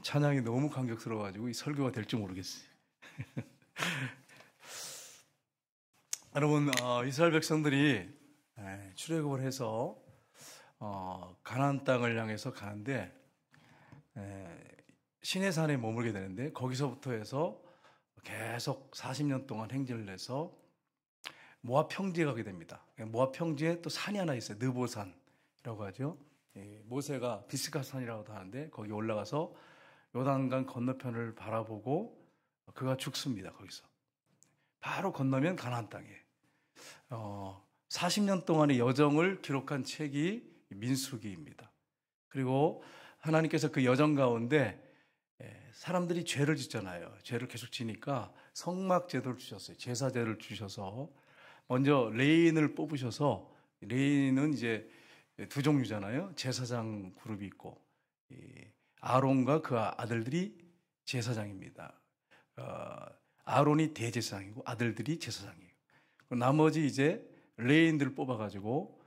찬양이 너무 감격스러워가지고 이 설교가 될지 모르겠어요. 여러분, 이스라엘 백성들이 출애굽을 해서 가나안 땅을 향해서 가는데 시내산에 머물게 되는데, 거기서부터 해서 계속 40년 동안 행진을 해서 모압 평지에 가게 됩니다. 모압 평지에 또 산이 하나 있어요. 느보산이라고 하죠. 모세가 비스가산이라고도 하는데, 거기 올라가서 요단강 건너편을 바라보고 그가 죽습니다. 거기서 바로 건너면 가나안 땅이에요. 40년 동안의 여정을 기록한 책이 민수기입니다. 그리고 하나님께서 그 여정 가운데 사람들이 죄를 짓잖아요. 죄를 계속 지니까 성막 제도를 주셨어요. 제사제를 주셔서 먼저 레인을 뽑으셔서, 레인은 이제 두 종류잖아요. 제사장 그룹이 있고, 아론과 그 아들들이 제사장입니다. 아론이 대제사장이고 아들들이 제사장이에요. 나머지 이제 레인들을 뽑아가지고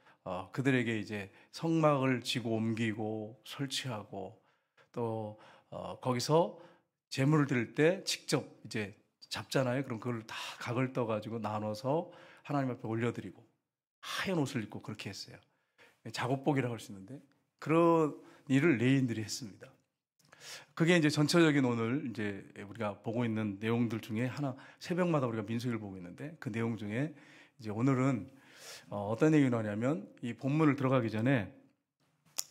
그들에게 이제 성막을 지고 옮기고 설치하고, 또 거기서 제물을 드릴 때 직접 이제 잡잖아요. 그럼 그걸 다 각을 떠가지고 나눠서 하나님 앞에 올려드리고, 하얀 옷을 입고 그렇게 했어요. 작업복이라고 할 수 있는데, 그런 일을 레인들이 했습니다. 그게 이제 전체적인 오늘 이제 우리가 보고 있는 내용들 중에 하나, 새벽마다 우리가 민수기를 보고 있는데, 그 내용 중에 이제 오늘은 어떤 얘기를 하냐면, 이 본문을 들어가기 전에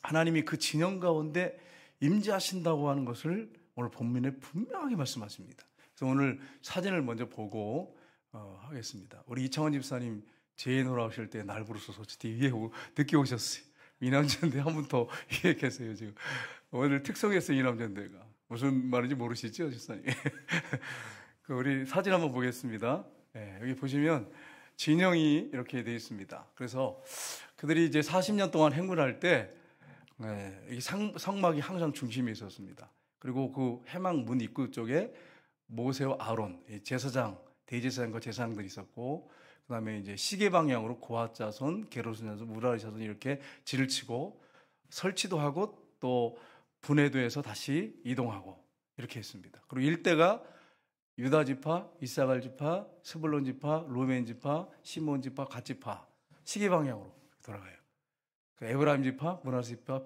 하나님이 그 진영 가운데 임재하신다고 하는 것을 오늘 본문에 분명하게 말씀하십니다. 그래서 오늘 사진을 먼저 보고 하겠습니다. 우리 이창원 집사님 제에 돌아오실 때 날 부르셔서 위에 늦게 오셨어요. 이남전대 한 분 더 위에 계세요. 지금 오늘 특성했어요. 이남전대가 무슨 말인지 모르시죠, 집사님? 우리 사진 한번 보겠습니다. 여기 보시면 진영이 이렇게 되어 있습니다. 그래서 그들이 이제 40년 동안 행군할 때 이 성막이 항상 중심에 있었습니다. 그리고 그 해막 문 입구 쪽에 모세와 아론, 제사장, 대제사장과 제사장들이 있었고, 그 다음에 이제 시계 방향으로 고핫 자손, 게르손 자손, 무라리 자손이 이렇게 질을 치고 설치도 하고 또 분해도 해서 다시 이동하고 이렇게 했습니다. 그리고 일대가 유다 지파, 이사갈 지파, 스불론 지파, 루벤 지파, 시몬 지파, 갓 지파, 시계 방향으로 돌아가요. 에브라임 지파, 므나세 지파,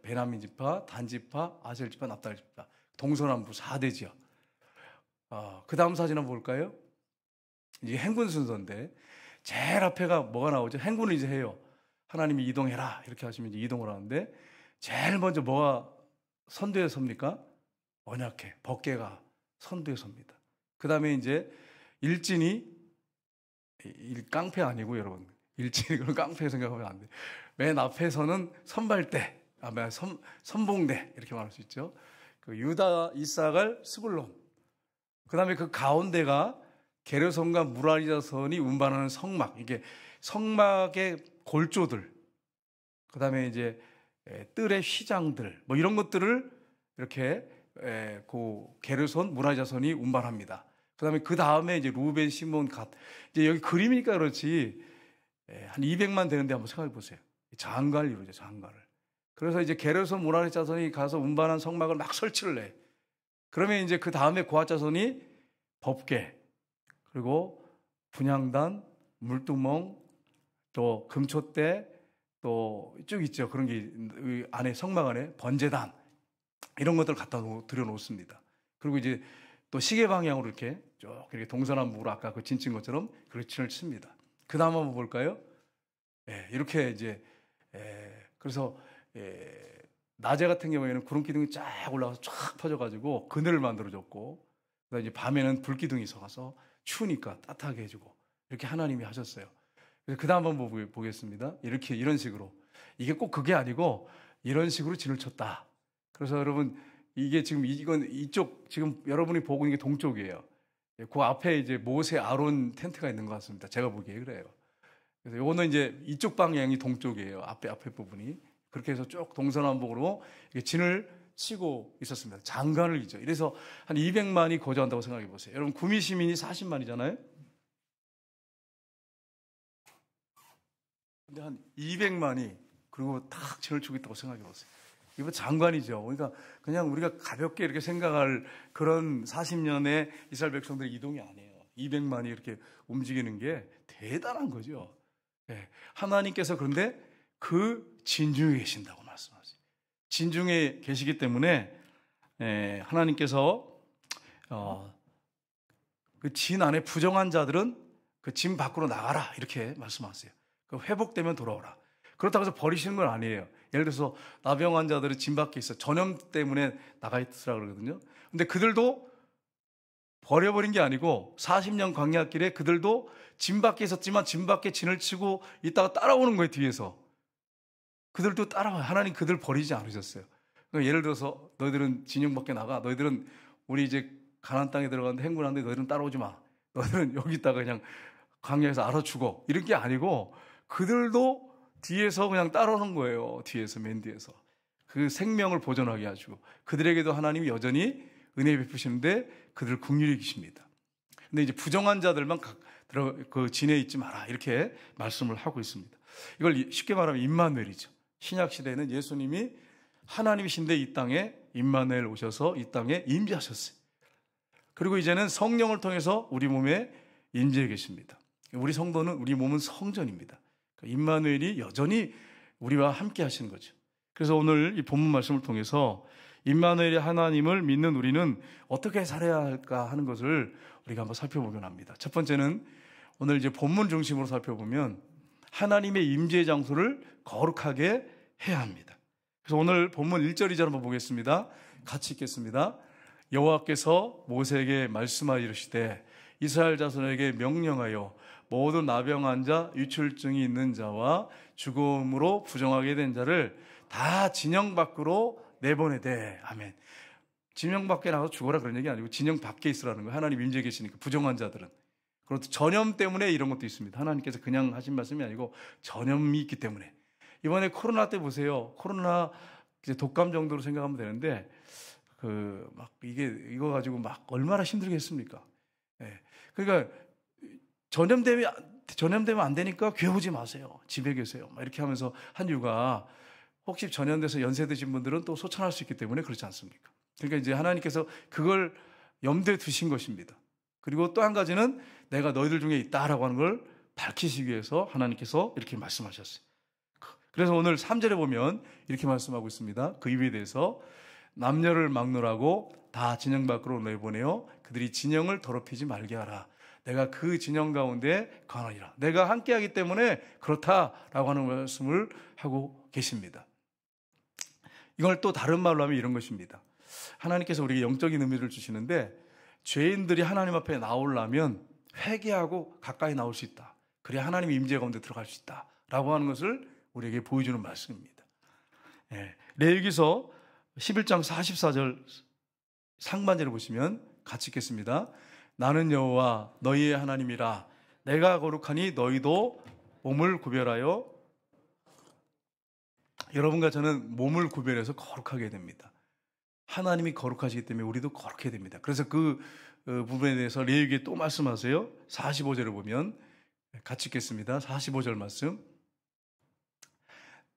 베냐민 지파, 단 지파, 아셀 지파, 납달 지파, 동서남북 4대 지역. 그 다음 사진 한번 볼까요? 이게 행군 순서인데, 제일 앞에가 뭐가 나오죠? 행군을 이제 해요. 하나님이 이동해라 이렇게 하시면 이제 이동을 하는데, 제일 먼저 뭐가 선두에 섭니까? 언약궤, 법궤가 선두에 섭니다. 그 다음에 이제 일진이, 깡패 아니고 여러분, 일진이 그런 깡패 생각하면 안 돼. 맨 앞에서는 선발대, 선봉대 이렇게 말할 수 있죠. 그 유다, 이사갈, 스불론. 그 다음에 그 가운데가 게르손과 무라리 자손이 운반하는 성막, 이게 성막의 골조들, 그 다음에 이제 뜰의 휘장들, 뭐 이런 것들을 이렇게 그 게르손, 무라리 자손이 운반합니다. 그 다음에 이제 루벤, 시몬, 갓. 이제 여기 그림이니까 그렇지, 한 200만 되는데 한번 생각해 보세요. 장가를 이루죠, 장가를. 그래서 이제 게르손, 무라리 자손이 가서 운반한 성막을 막 설치를 해. 그러면 이제 그 다음에 고핫 자손이 법궤, 그리고 분향단, 물두멍, 또 금촛대, 또 쭉 있죠. 그런 게 안에, 성막 안에 번제단, 이런 것들을 갖다 들여놓습니다. 그리고 이제 또 시계 방향으로 이렇게 쭉 이렇게 동서남북으로 아까 그 진친 것처럼 그렇게 진을 칩니다. 그 다음 한번 볼까요? 이렇게 이제 그래서 낮에 같은 경우에는 구름 기둥이 쫙 올라가서 쫙 퍼져가지고 그늘을 만들어줬고, 그다음에 이제 밤에는 불 기둥이 있어서 추우니까 따뜻하게 해주고, 이렇게 하나님이 하셨어요. 그래서 그 다음 한번 보겠습니다. 이렇게, 이런 식으로. 이게 꼭 그게 아니고 이런 식으로 진을 쳤다. 그래서 여러분, 이게 지금 이쪽 지금 여러분이 보고 있는 게 동쪽이에요. 그 앞에 이제 모세, 아론 텐트가 있는 것 같습니다. 제가 보기에 그래요. 그래서 요거는 이제 이쪽 방향이 동쪽이에요. 앞에 부분이. 그렇게 해서 쭉 동서남북으로 진을 치고 있었습니다. 장관을 이죠. 이래서 한 200만이 거주한다고 생각해 보세요. 여러분, 구미 시민이 40만이잖아요. 근데 한 200만이 그리고 탁 진을 치고 있다고 생각해 보세요. 이분 장관이죠. 그러니까 그냥 우리가 가볍게 이렇게 생각할 그런 40년의 이스라엘 백성들의 이동이 아니에요. 200만이 이렇게 움직이는 게 대단한 거죠. 네. 하나님께서 그런데 그 진중에 계신다고 말씀하세요. 진중에 계시기 때문에 하나님께서 그 진 안에 부정한 자들은 그 진 밖으로 나가라 이렇게 말씀하세요. 회복되면 돌아오라. 그렇다고 해서 버리시는 건 아니에요. 예를 들어서 나병 환자들은 진 밖에 있어. 전염 때문에 나가 있으라 그러거든요. 근데 그들도 버려버린 게 아니고 40년 광야길에 그들도 진 밖에 있었지만 진 밖에 진을 치고 있다가 따라오는 거예요. 뒤에서. 그들도 따라와요. 하나님 그들 버리지 않으셨어요. 그러니까 예를 들어서 너희들은 진영 밖에 나가. 너희들은 우리 이제 가나안 땅에 들어갔는데 행군하는데 너희들은 따라오지 마. 너희들은 여기 있다가 그냥 광야에서 알아 죽어. 이런 게 아니고 그들도 뒤에서 그냥 따라오는 거예요. 뒤에서, 맨 뒤에서. 그 생명을 보존하게 해주고 그들에게도 하나님이 여전히 은혜 베푸시는데 그들 긍휼히 계십니다. 근데 이제 부정한 자들만 그 진에 있지 마라 이렇게 말씀을 하고 있습니다. 이걸 쉽게 말하면 임마누엘이죠. 신약 시대에는 예수님이 하나님이신데 이 땅에 임마누엘 오셔서 이 땅에 임재하셨어요. 그리고 이제는 성령을 통해서 우리 몸에 임재해 계십니다. 우리 성도는 우리 몸은 성전입니다. 임마누엘이 여전히 우리와 함께 하시는 거죠. 그래서 오늘 이 본문 말씀을 통해서 임마누엘의 하나님을 믿는 우리는 어떻게 살아야 할까 하는 것을 우리가 한번 살펴보면 합니다. 첫 번째는 오늘 이제 본문 중심으로 살펴보면 하나님의 임재 장소를 거룩하게 해야 합니다. 그래서 오늘 본문 1절 2절 한번 보겠습니다. 같이 읽겠습니다. 여호와께서 모세에게 말씀하여 이르시되 이스라엘 자손에게 명령하여 모든 나병한 자, 유출증이 있는 자와 죽음으로 부정하게 된 자를 다 진영 밖으로 내보내되. 아멘. 진영 밖에 나가서 죽어라 그런 얘기 아니고 진영 밖에 있으라는 거예요. 하나님 임재 계시니까 부정한 자들은. 그리고 전염 때문에 이런 것도 있습니다. 하나님께서 그냥 하신 말씀이 아니고 전염이 있기 때문에. 이번에 코로나 때 보세요. 코로나 이제 독감 정도로 생각하면 되는데 막 이거 가지고 막 얼마나 힘들겠습니까? 네. 그러니까 전염되면 안 되니까 교회 오지 마세요. 집에 계세요. 막 이렇게 하면서 한 이유가 혹시 전염돼서 연세 드신 분들은 또 소천할 수 있기 때문에 그렇지 않습니까? 그러니까 이제 하나님께서 그걸 염두에 두신 것입니다. 그리고 또 한 가지는 내가 너희들 중에 있다라고 하는 걸 밝히시기 위해서 하나님께서 이렇게 말씀하셨어요. 그래서 오늘 3절에 보면 이렇게 말씀하고 있습니다. 그 이유에 대해서 남녀를 막론하고 다 진영 밖으로 내보내어 그들이 진영을 더럽히지 말게 하라. 내가 그 진영 가운데 거하니라. 내가 함께하기 때문에 그렇다라고 하는 말씀을 하고 계십니다. 이걸 또 다른 말로 하면 이런 것입니다. 하나님께서 우리에게 영적인 의미를 주시는데 죄인들이 하나님 앞에 나오려면 회개하고 가까이 나올 수 있다. 그래야 하나님의 임재 가운데 들어갈 수 있다라고 하는 것을 우리에게 보여주는 말씀입니다. 레위기서 11장 44절 상반절을 보시면 같이 읽겠습니다. 나는 여호와 너희의 하나님이라. 내가 거룩하니 너희도 몸을 구별하여. 여러분과 저는 몸을 구별해서 거룩하게 됩니다. 하나님이 거룩하시기 때문에 우리도 거룩해야 됩니다. 그래서 그 부분에 대해서 레위기에 또 말씀하세요. 45절을 보면 같이 읽겠습니다. 45절 말씀.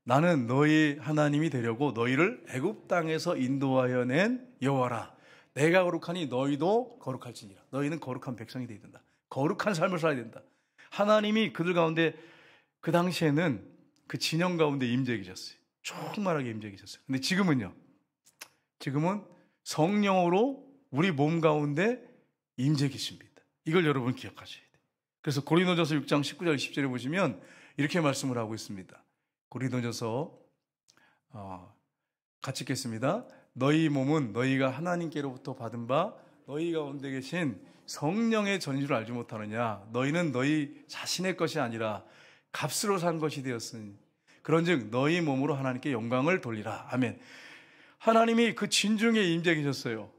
나는 너희 하나님이 되려고 너희를 애굽 땅에서 인도하여 낸 여호와라. 내가 거룩하니 너희도 거룩할지니라. 너희는 거룩한 백성이 되어야 된다. 거룩한 삶을 살아야 된다. 하나님이 그들 가운데 그 당시에는 그 진영 가운데 임재해 계셨어요. 충만하게 임재해 계셨어요. 근데 지금은요. 지금은 성령으로 우리 몸 가운데 임재해 계십니다. 이걸 여러분 기억하셔야 돼요. 그래서 고린도전서 6장 19절 20절에 보시면 이렇게 말씀을 하고 있습니다. 고린도전서 같이 읽겠습니다. 너희 몸은 너희가 하나님께로부터 받은 바 너희 가운데 계신 성령의 전유를 알지 못하느냐. 너희는 너희 자신의 것이 아니라 값으로 산 것이 되었으니 그런즉 너희 몸으로 하나님께 영광을 돌리라. 아멘. 하나님이 그 진중에 임재 계셨어요.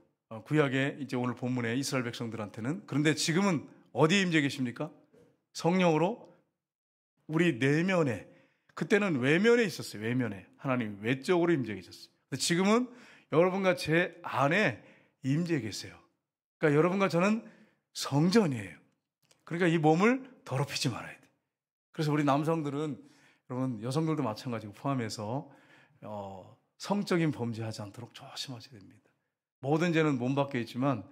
구약에 이제 오늘 본문에 이스라엘 백성들한테는. 그런데 지금은 어디에 임재 계십니까? 성령으로 우리 내면에. 그때는 외면에 있었어요. 외면에. 하나님 외적으로 임재 계셨어요. 근데 지금은 여러분과 제 안에 임재 계세요. 그러니까 여러분과 저는 성전이에요. 그러니까 이 몸을 더럽히지 말아야 돼요. 그래서 우리 남성들은 여러분 여성들도 마찬가지고 포함해서 성적인 범죄하지 않도록 조심하셔야 됩니다. 모든 죄는 몸 밖에 있지만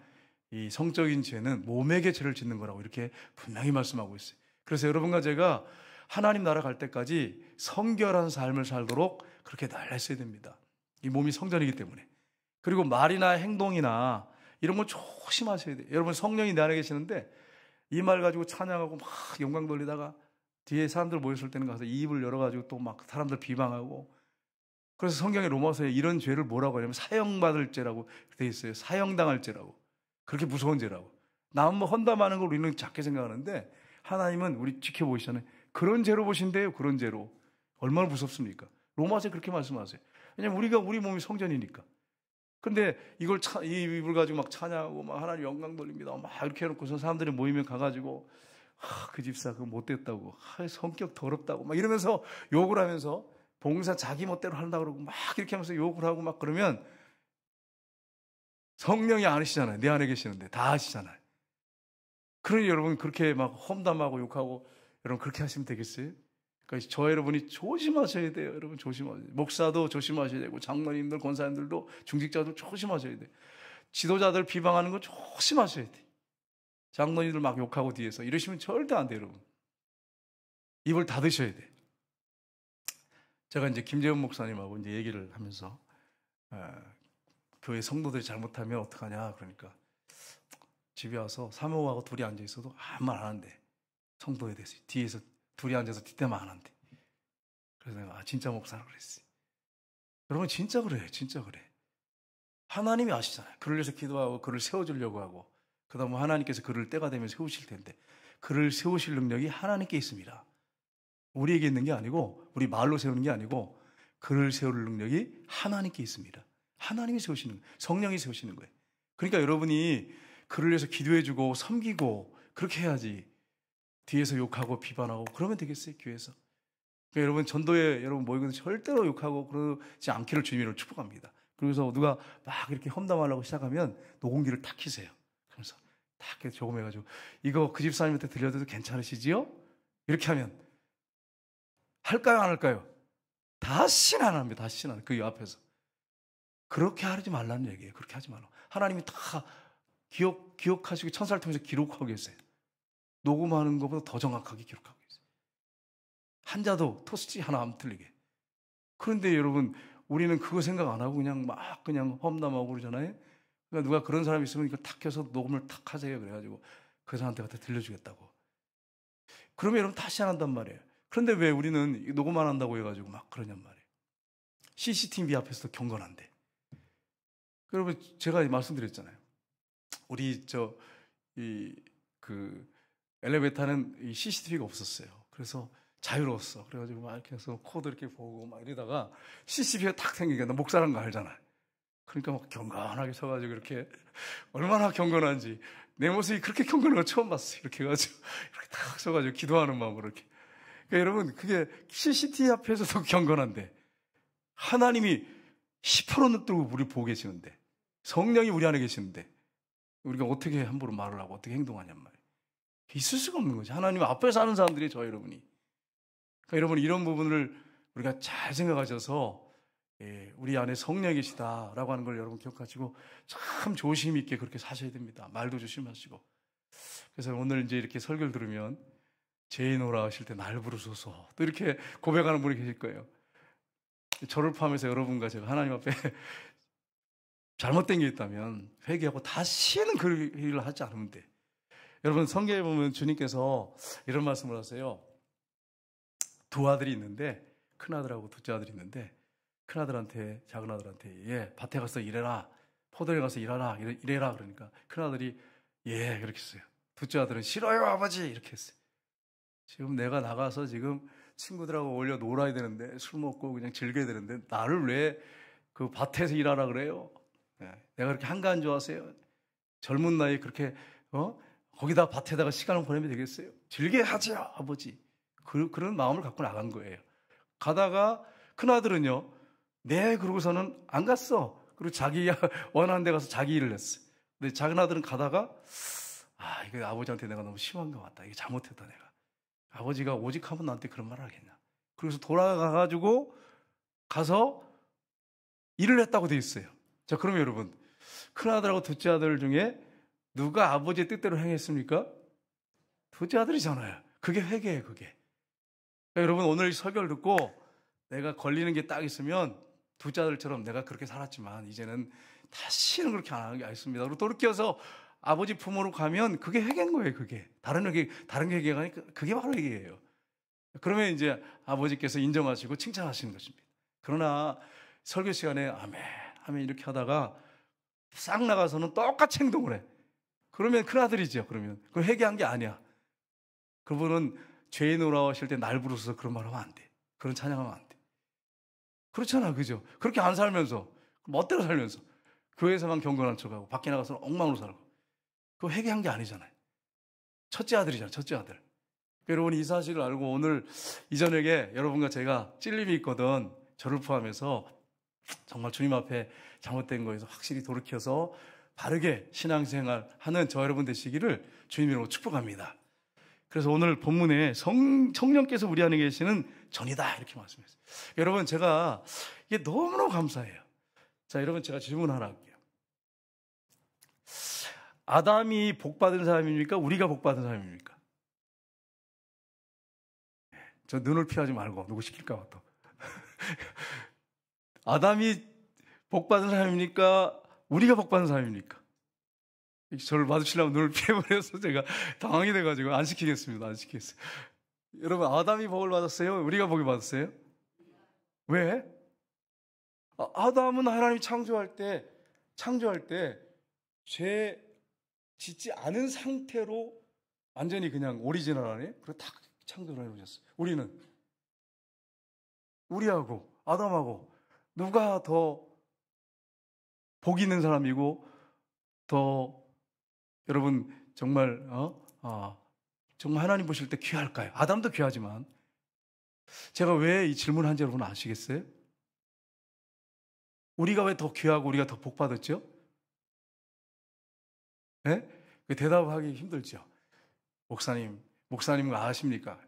이 성적인 죄는 몸에게 죄를 짓는 거라고 이렇게 분명히 말씀하고 있어요. 그래서 여러분과 제가 하나님 나라 갈 때까지 성결한 삶을 살도록 그렇게 날 했어야 됩니다. 이 몸이 성전이기 때문에. 그리고 말이나 행동이나 이런 거 조심하셔야 돼요. 여러분 성령이 내 안에 계시는데 이 말 가지고 찬양하고 막 영광 돌리다가 뒤에 사람들 모였을 때는 가서 입을 열어가지고 또 막 사람들 비방하고. 그래서 성경의 로마서에 이런 죄를 뭐라고 하냐면 사형받을 죄라고 되어 있어요. 사형당할 죄라고. 그렇게 무서운 죄라고. 남은 뭐 헌담하는 걸 우리는 작게 생각하는데 하나님은 우리 지켜보시잖아요. 그런 죄로 보신대요. 그런 죄로. 얼마나 무섭습니까? 로마서에 그렇게 말씀하세요. 왜냐면 우리 몸이 성전이니까. 근데 이걸 이 입을 가지고 막 찬양하고 막 하나님 영광 돌립니다. 막 이렇게 해놓고서 사람들이 모이면 가가지고 그 집사 그거 못됐다고, 성격 더럽다고 막 이러면서 욕을 하면서 봉사 자기 멋대로 한다고 그러고 막 이렇게 하면서 욕을 하고 막 그러면 성령이 아니시잖아요. 내 안에 계시는데 다 아시잖아요. 그러니 여러분 그렇게 막 험담하고 욕하고 여러분 그렇게 하시면 되겠어요? 그러니까 저 여러분이 조심하셔야 돼요. 여러분 조심하셔야 돼요. 목사도 조심하셔야 되고 장로님들, 권사님들도 중직자도 조심하셔야 돼요. 지도자들 비방하는 거 조심하셔야 돼요. 장로님들 막 욕하고 뒤에서 이러시면 절대 안 돼요, 여러분. 입을 닫으셔야 돼요. 제가 이제 김재훈 목사님하고 이제 얘기를 하면서 교회 성도들이 잘못하면 어떡하냐 그러니까 집에 와서 사모하고 둘이 앉아 있어도 아무 말 안 한대. 성도에 대해서 뒤에서 둘이 앉아서 뒷담화 안 한대. 그래서 내가 진짜 목사라고 그랬어요. 여러분 진짜 그래요. 진짜 그래. 하나님이 아시잖아요. 그를 위해서 기도하고 그를 세워주려고 하고 그 다음에 하나님께서 그를 때가 되면 세우실 텐데 그를 세우실 능력이 하나님께 있습니다. 우리에게 있는 게 아니고 우리 말로 세우는 게 아니고 그를 세울 능력이 하나님께 있습니다. 하나님이 세우시는 거예요. 성령이 세우시는 거예요. 그러니까 여러분이 그를 위해서 기도해주고 섬기고 그렇게 해야지 뒤에서 욕하고 비판하고 그러면 되겠어요, 교회에서. 그러니까 여러분 전도에 여러분 모이고는 절대로 욕하고 그러지 않기를 주님으로 축복합니다. 그래서 누가 막 이렇게 험담하려고 시작하면 녹음기를 탁 키세요. 그래서 탁 조금 해가지고 이거 그 집사님한테 들려도 괜찮으시지요? 이렇게 하면 할까요, 안 할까요? 다시는 안 합니다. 다시는 안 해요. 그 앞에서. 그렇게 하지 말라는 얘기예요. 그렇게 하지 말라고. 하나님이 다 기억하시고 천사를 통해서 기록하고 계세요. 녹음하는 것보다 더 정확하게 기록하고 계세요. 한자도 토스지 하나 안 틀리게. 그런데 여러분 우리는 그거 생각 안 하고 그냥 험담하고 그러잖아요. 그러니까 누가 그런 사람이 있으면 이걸 탁 켜서 녹음을 탁 하세요. 그래가지고 그 사람한테 갖다 들려주겠다고. 그러면 여러분 다시 안 한단 말이에요. 그런데 왜 우리는 녹음 안 한다고 해가지고 막 그러냔 말이에요. CCTV 앞에서도 경건한데. 여러분 제가 말씀드렸잖아요. 우리 엘리베이터는 이 CCTV가 없었어요. 그래서 자유로웠어. 그래가지고 막 이렇게 해서 코드 이렇게 보고 막 이러다가 CCTV가 탁 생기니까 나 목사라는 거 알잖아요. 그러니까 막 경건하게 서가지고 이렇게 얼마나 경건한지 내 모습이 그렇게 경건한 거 처음 봤어요. 이렇게 해가지고 이렇게 탁 서가지고 기도하는 마음으로 이렇게. 그러니까 여러분 그게 CCTV 앞에서도 경건한데 하나님이 10% 눈뜨고 우리 보고 계시는데 성령이 우리 안에 계시는데 우리가 어떻게 함부로 말을 하고 어떻게 행동하냔 말이에요. 있을 수가 없는 거죠. 하나님 앞에 사는 사람들이 저 여러분이. 그러니까 여러분 이런 부분을 우리가 잘 생각하셔서 우리 안에 성령이 계시다라고 하는 걸 여러분 기억하시고 참 조심 있게 그렇게 사셔야 됩니다. 말도 조심하시고. 그래서 오늘 이제 이렇게 설교를 들으면 죄인오라 하실 때 날 부르소서 또 이렇게 고백하는 분이 계실 거예요. 저를 포함해서 여러분과 제가 하나님 앞에 잘못된 게 있다면 회개하고 다시는 그 일을 하지 않으면 돼. 여러분 성경에 보면 주님께서 이런 말씀을 하세요. 두 아들이 있는데 큰아들하고 둘째 아들이 있는데 큰아들한테 작은아들한테 밭에 가서 일해라. 포도에 가서 일하라. 이래라. 그러니까 큰아들이 그렇게 했어요. 둘째 아들은 싫어요 아버지 이렇게 했어요. 지금 내가 나가서 지금 친구들하고 어울려 놀아야 되는데 술 먹고 그냥 즐겨야 되는데 나를 왜 그 밭에서 일하라 그래요? 내가 그렇게 한가한 줄 아세요? 젊은 나이에 그렇게 거기다 밭에다가 시간을 보내면 되겠어요? 즐겨 하죠 아버지. 그런 마음을 갖고 나간 거예요. 가다가 큰아들은요 그러고서는 안 갔어. 그리고 자기 원하는 데 가서 자기 일을 했어. 근데 작은아들은 가다가 이거 아버지한테 내가 너무 심한 것 같다. 이게 잘못했다 내가. 아버지가 오직 하면 나한테 그런 말을 하겠냐. 그래서 돌아가가지고 가서 일을 했다고 돼 있어요. 자, 그러면 여러분, 큰아들하고 둘째 아들 중에 누가 아버지의 뜻대로 행했습니까? 둘째 아들이잖아요. 그게 회개예요, 그게. 그러니까 여러분, 오늘 이 설교를 듣고 내가 걸리는 게 딱 있으면 둘째 아들처럼 내가 그렇게 살았지만 이제는 다시는 그렇게 안 하는 게 아니습니다. 그리고 돌이켜서 아버지 품으로 가면 그게 회개인 거예요, 그게. 다른 회개가 아니라 그게 바로 회개예요. 그러면 이제 아버지께서 인정하시고 칭찬하시는 것입니다. 그러나 설교 시간에 아멘, 아멘 이렇게 하다가 싹 나가서는 똑같이 행동을 해. 그러면 큰아들이죠, 그러면. 그건 회개한 게 아니야. 그분은 죄인으로 오실 때 날 부르셔서 그런 말 하면 안 돼. 그런 찬양하면 안 돼. 그렇잖아, 그죠? 그렇게 안 살면서, 멋대로 살면서, 교회에서만 경건한 척하고, 밖에 나가서는 엉망으로 살고. 그거 회개한 게 아니잖아요. 첫째 아들이잖아요, 첫째 아들. 여러분, 이 사실을 알고 오늘 이 저녁에 여러분과 제가 찔림이 있거든. 저를 포함해서 정말 주님 앞에 잘못된 거에서 확실히 돌이켜서 바르게 신앙생활 하는 저 여러분 되시기를 주님으로 축복합니다. 그래서 오늘 본문에 성령께서 우리 안에 계시는 전이다 이렇게 말씀했어요. 여러분, 제가 이게 너무너무 감사해요. 자, 여러분, 제가 질문 하나 할게요. 아담이 복받은 사람입니까? 우리가 복받은 사람입니까? 저 눈을 피하지 말고 누구 시킬까 봐 또. 아담이 복받은 사람입니까? 우리가 복받은 사람입니까? 저를 마주치려면 눈을 피해버려서 제가 당황이 돼가지고 안 시키겠습니다. 안 시키겠어요. 여러분, 아담이 복을 받았어요? 우리가 복을 받았어요? 왜? 아담은 하나님이 창조할 때 죄 짓지 않은 상태로 완전히 그냥 오리지널 안에 그리고 딱 창조를 해놓으셨어요. 우리하고 아담하고 누가 더 복 있는 사람이고 더 여러분 정말 정말 하나님 보실 때 귀할까요? 아담도 귀하지만 제가 왜 이 질문한지 여러분 아시겠어요? 우리가 왜 더 귀하고 우리가 더 복 받았죠? 네? 대답하기 힘들죠. 목사님 아십니까?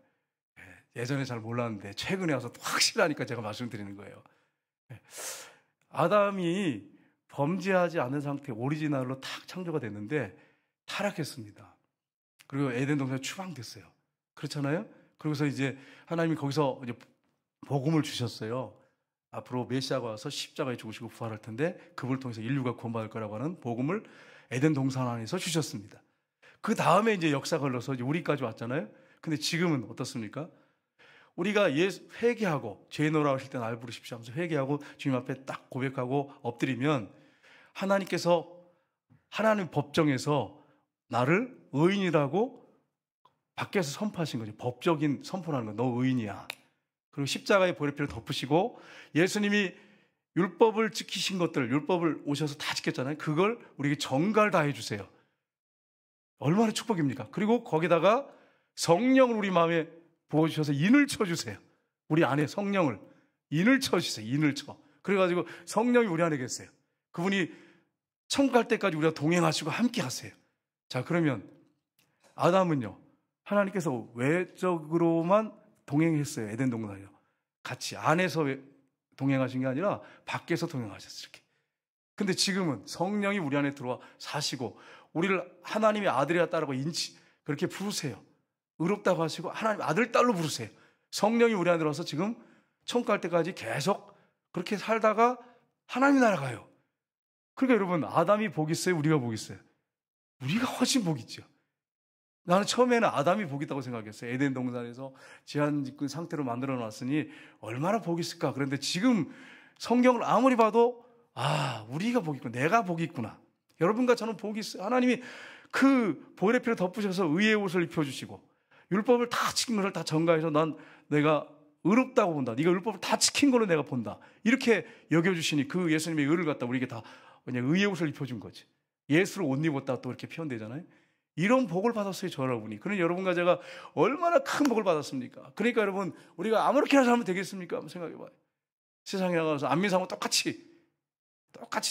예전에 잘 몰랐는데 최근에 와서 확실하니까 제가 말씀드리는 거예요. 아담이 범죄하지 않은 상태 오리지널로 탁 창조가 됐는데 타락했습니다. 그리고 에덴 동산에 추방됐어요. 그렇잖아요? 그러고서 이제 하나님이 거기서 이제 복음을 주셨어요. 앞으로 메시아가 와서 십자가에 죽으시고 부활할 텐데 그분을 통해서 인류가 구원받을 거라고 하는 복음을 에덴 동산 안에서 주셨습니다. 그 다음에 이제 역사가 흘러서 이제 우리까지 왔잖아요. 근데 지금은 어떻습니까? 우리가 회개하고 죄인으로 오실 때 날 부르십시오 하면서 회개하고 주님 앞에 딱 고백하고 엎드리면 하나님께서 하나님 법정에서 나를 의인이라고 밖에서 선포하신 거죠. 법적인 선포라는 건 너 의인이야. 그리고 십자가의 보혈피를 덮으시고 예수님이 율법을 지키신 것들, 율법을 오셔서 다 지켰잖아요. 그걸 우리에게 정갈 다 해주세요. 얼마나 축복입니까? 그리고 거기다가 성령을 우리 마음에 부어주셔서 인을 쳐주세요. 우리 안에 성령을 인을 쳐주세요. 인을 쳐. 그래가지고 성령이 우리 안에 계세요. 그분이 천국 갈 때까지 우리가 동행하시고 함께 하세요. 자, 그러면 아담은요, 하나님께서 외적으로만 동행했어요. 에덴 동산이요. 같이 안에서 동행하신 게 아니라 밖에서 동행하셨어요. 이렇게. 근데 지금은 성령이 우리 안에 들어와 사시고 우리를 하나님의 아들이라 딸라고 그렇게 부르세요. 의롭다고 하시고 하나님 아들 딸로 부르세요. 성령이 우리 안에 들어와서 지금 천국 갈 때까지 계속 그렇게 살다가 하나님 나라 가요. 그러니까 여러분, 아담이 복 있어요? 우리가 복 있어요? 우리가 훨씬 복 있죠. 나는 처음에는 아담이 복 있다고 생각했어요. 에덴 동산에서 제한짓군 상태로 만들어 놨으니 얼마나 복 있을까. 그런데 지금 성경을 아무리 봐도 우리가 복 있구나. 내가 복 있구나. 여러분과 저는 복이 있어요. 하나님이 그 보혈의 피를 덮으셔서 의의 옷을 입혀주시고 율법을 다 지킨 것을 다 전가해서 내가 의롭다고 본다. 네가 율법을 다 지킨 걸로 내가 본다. 이렇게 여겨주시니 그 예수님의 의를 갖다 우리에게 다 그냥 의의 옷을 입혀준 거지. 예수를 옷 입었다 또 이렇게 표현되잖아요. 이런 복을 받았어요, 저 여러분이. 그런 여러분과 제가 얼마나 큰 복을 받았습니까? 그러니까 여러분, 우리가 아무렇게나 살면 되겠습니까? 한번 생각해봐요. 세상에 나가서 안 믿는 사람은 똑같이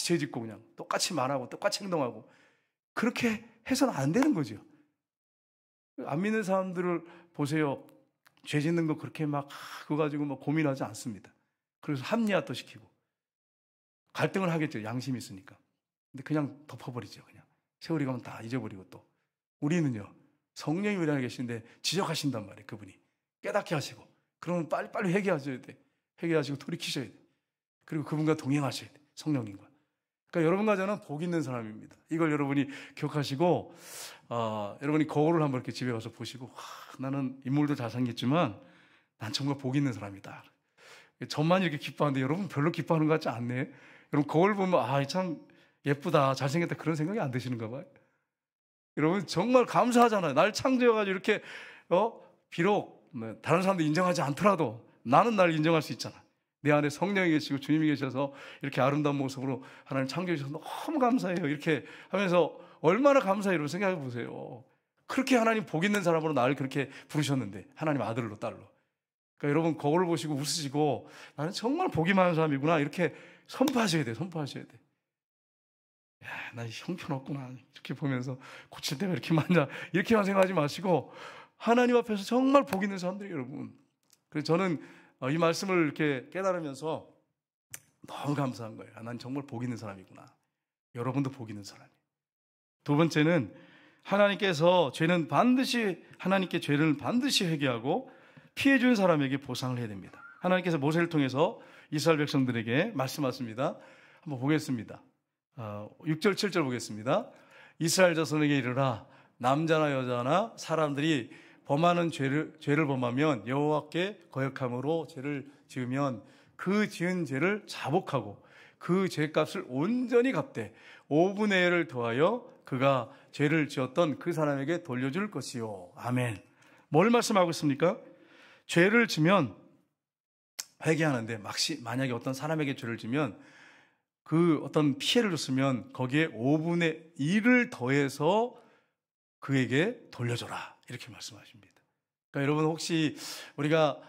죄 짓고 그냥 똑같이 말하고 똑같이 행동하고 그렇게 해서는 안 되는 거죠. 안 믿는 사람들을 보세요. 죄 짓는 거 그렇게 막 그거 가지고 막 고민하지 않습니다. 그래서 합리화 또 시키고 갈등을 하겠죠. 양심이 있으니까. 근데 그냥 덮어버리죠. 그냥 세월이 가면 다 잊어버리고. 또 우리는요, 성령이 우리 안에 계시는데 지적하신단 말이에요. 그분이 깨닫게 하시고, 그러면 빨리빨리 회개하셔야 돼. 회개하시고 돌이키셔야 돼. 그리고 그분과 동행하셔야 돼. 성령님과. 그러니까 여러분과 저는 복 있는 사람입니다. 이걸 여러분이 기억하시고, 여러분이 거울을 한번 이렇게 집에 가서 보시고, 나는 인물도 잘생겼지만 난 정말 복 있는 사람이다. 저만 이렇게 기뻐하는데 여러분 별로 기뻐하는 것 같지 않네. 여러분 거울 보면 참 예쁘다, 잘생겼다, 그런 생각이 안 드시는가 봐요. 여러분 정말 감사하잖아요. 날 창조해가지고 이렇게 비록 다른 사람들 인정하지 않더라도 나는 날 인정할 수 있잖아. 내 안에 성령이 계시고 주님이 계셔서 이렇게 아름다운 모습으로 하나님 창조해 주셔서 너무 감사해요. 이렇게 하면서 얼마나 감사해요. 여러분 생각해 보세요. 그렇게 하나님 복 있는 사람으로 나를 그렇게 부르셨는데, 하나님 아들로 딸로. 그러니까 여러분 거울을 보시고 웃으시고, 나는 정말 복이 많은 사람이구나, 이렇게 선포하셔야 돼요. 선포하셔야 돼. 야, 나 형편없구나, 이렇게 보면서 고칠 때가 이렇게 많냐, 이렇게만 생각하지 마시고 하나님 앞에서 정말 복 있는 사람들이에요, 여러분. 그래서 저는 이 말씀을 이렇게 깨달으면서 너무 감사한 거예요. 난 정말 복 있는 사람이구나. 여러분도 복 있는 사람이에요. 두 번째는 하나님께서 하나님께 죄를 반드시 회개하고 피해 준 사람에게 보상을 해야 됩니다. 하나님께서 모세를 통해서 이스라엘 백성들에게 말씀하십니다. 한번 보겠습니다. 6절 7절 보겠습니다. 이스라엘 자손에게 이르라, 남자나 여자나 사람들이 범하는 죄를 범하면 여호와께 거역함으로 죄를 지으면 그 지은 죄를 자복하고 그 죄값을 온전히 갚되 5분의 1을 더하여 그가 죄를 지었던 그 사람에게 돌려줄 것이요. 아멘. 뭘 말씀하고 있습니까? 죄를 지면 회개하는데, 만약에 어떤 사람에게 죄를 지면 그 어떤 피해를 줬으면 거기에 5분의 1을 더해서 그에게 돌려줘라, 이렇게 말씀하십니다. 그러니까 여러분, 혹시 우리가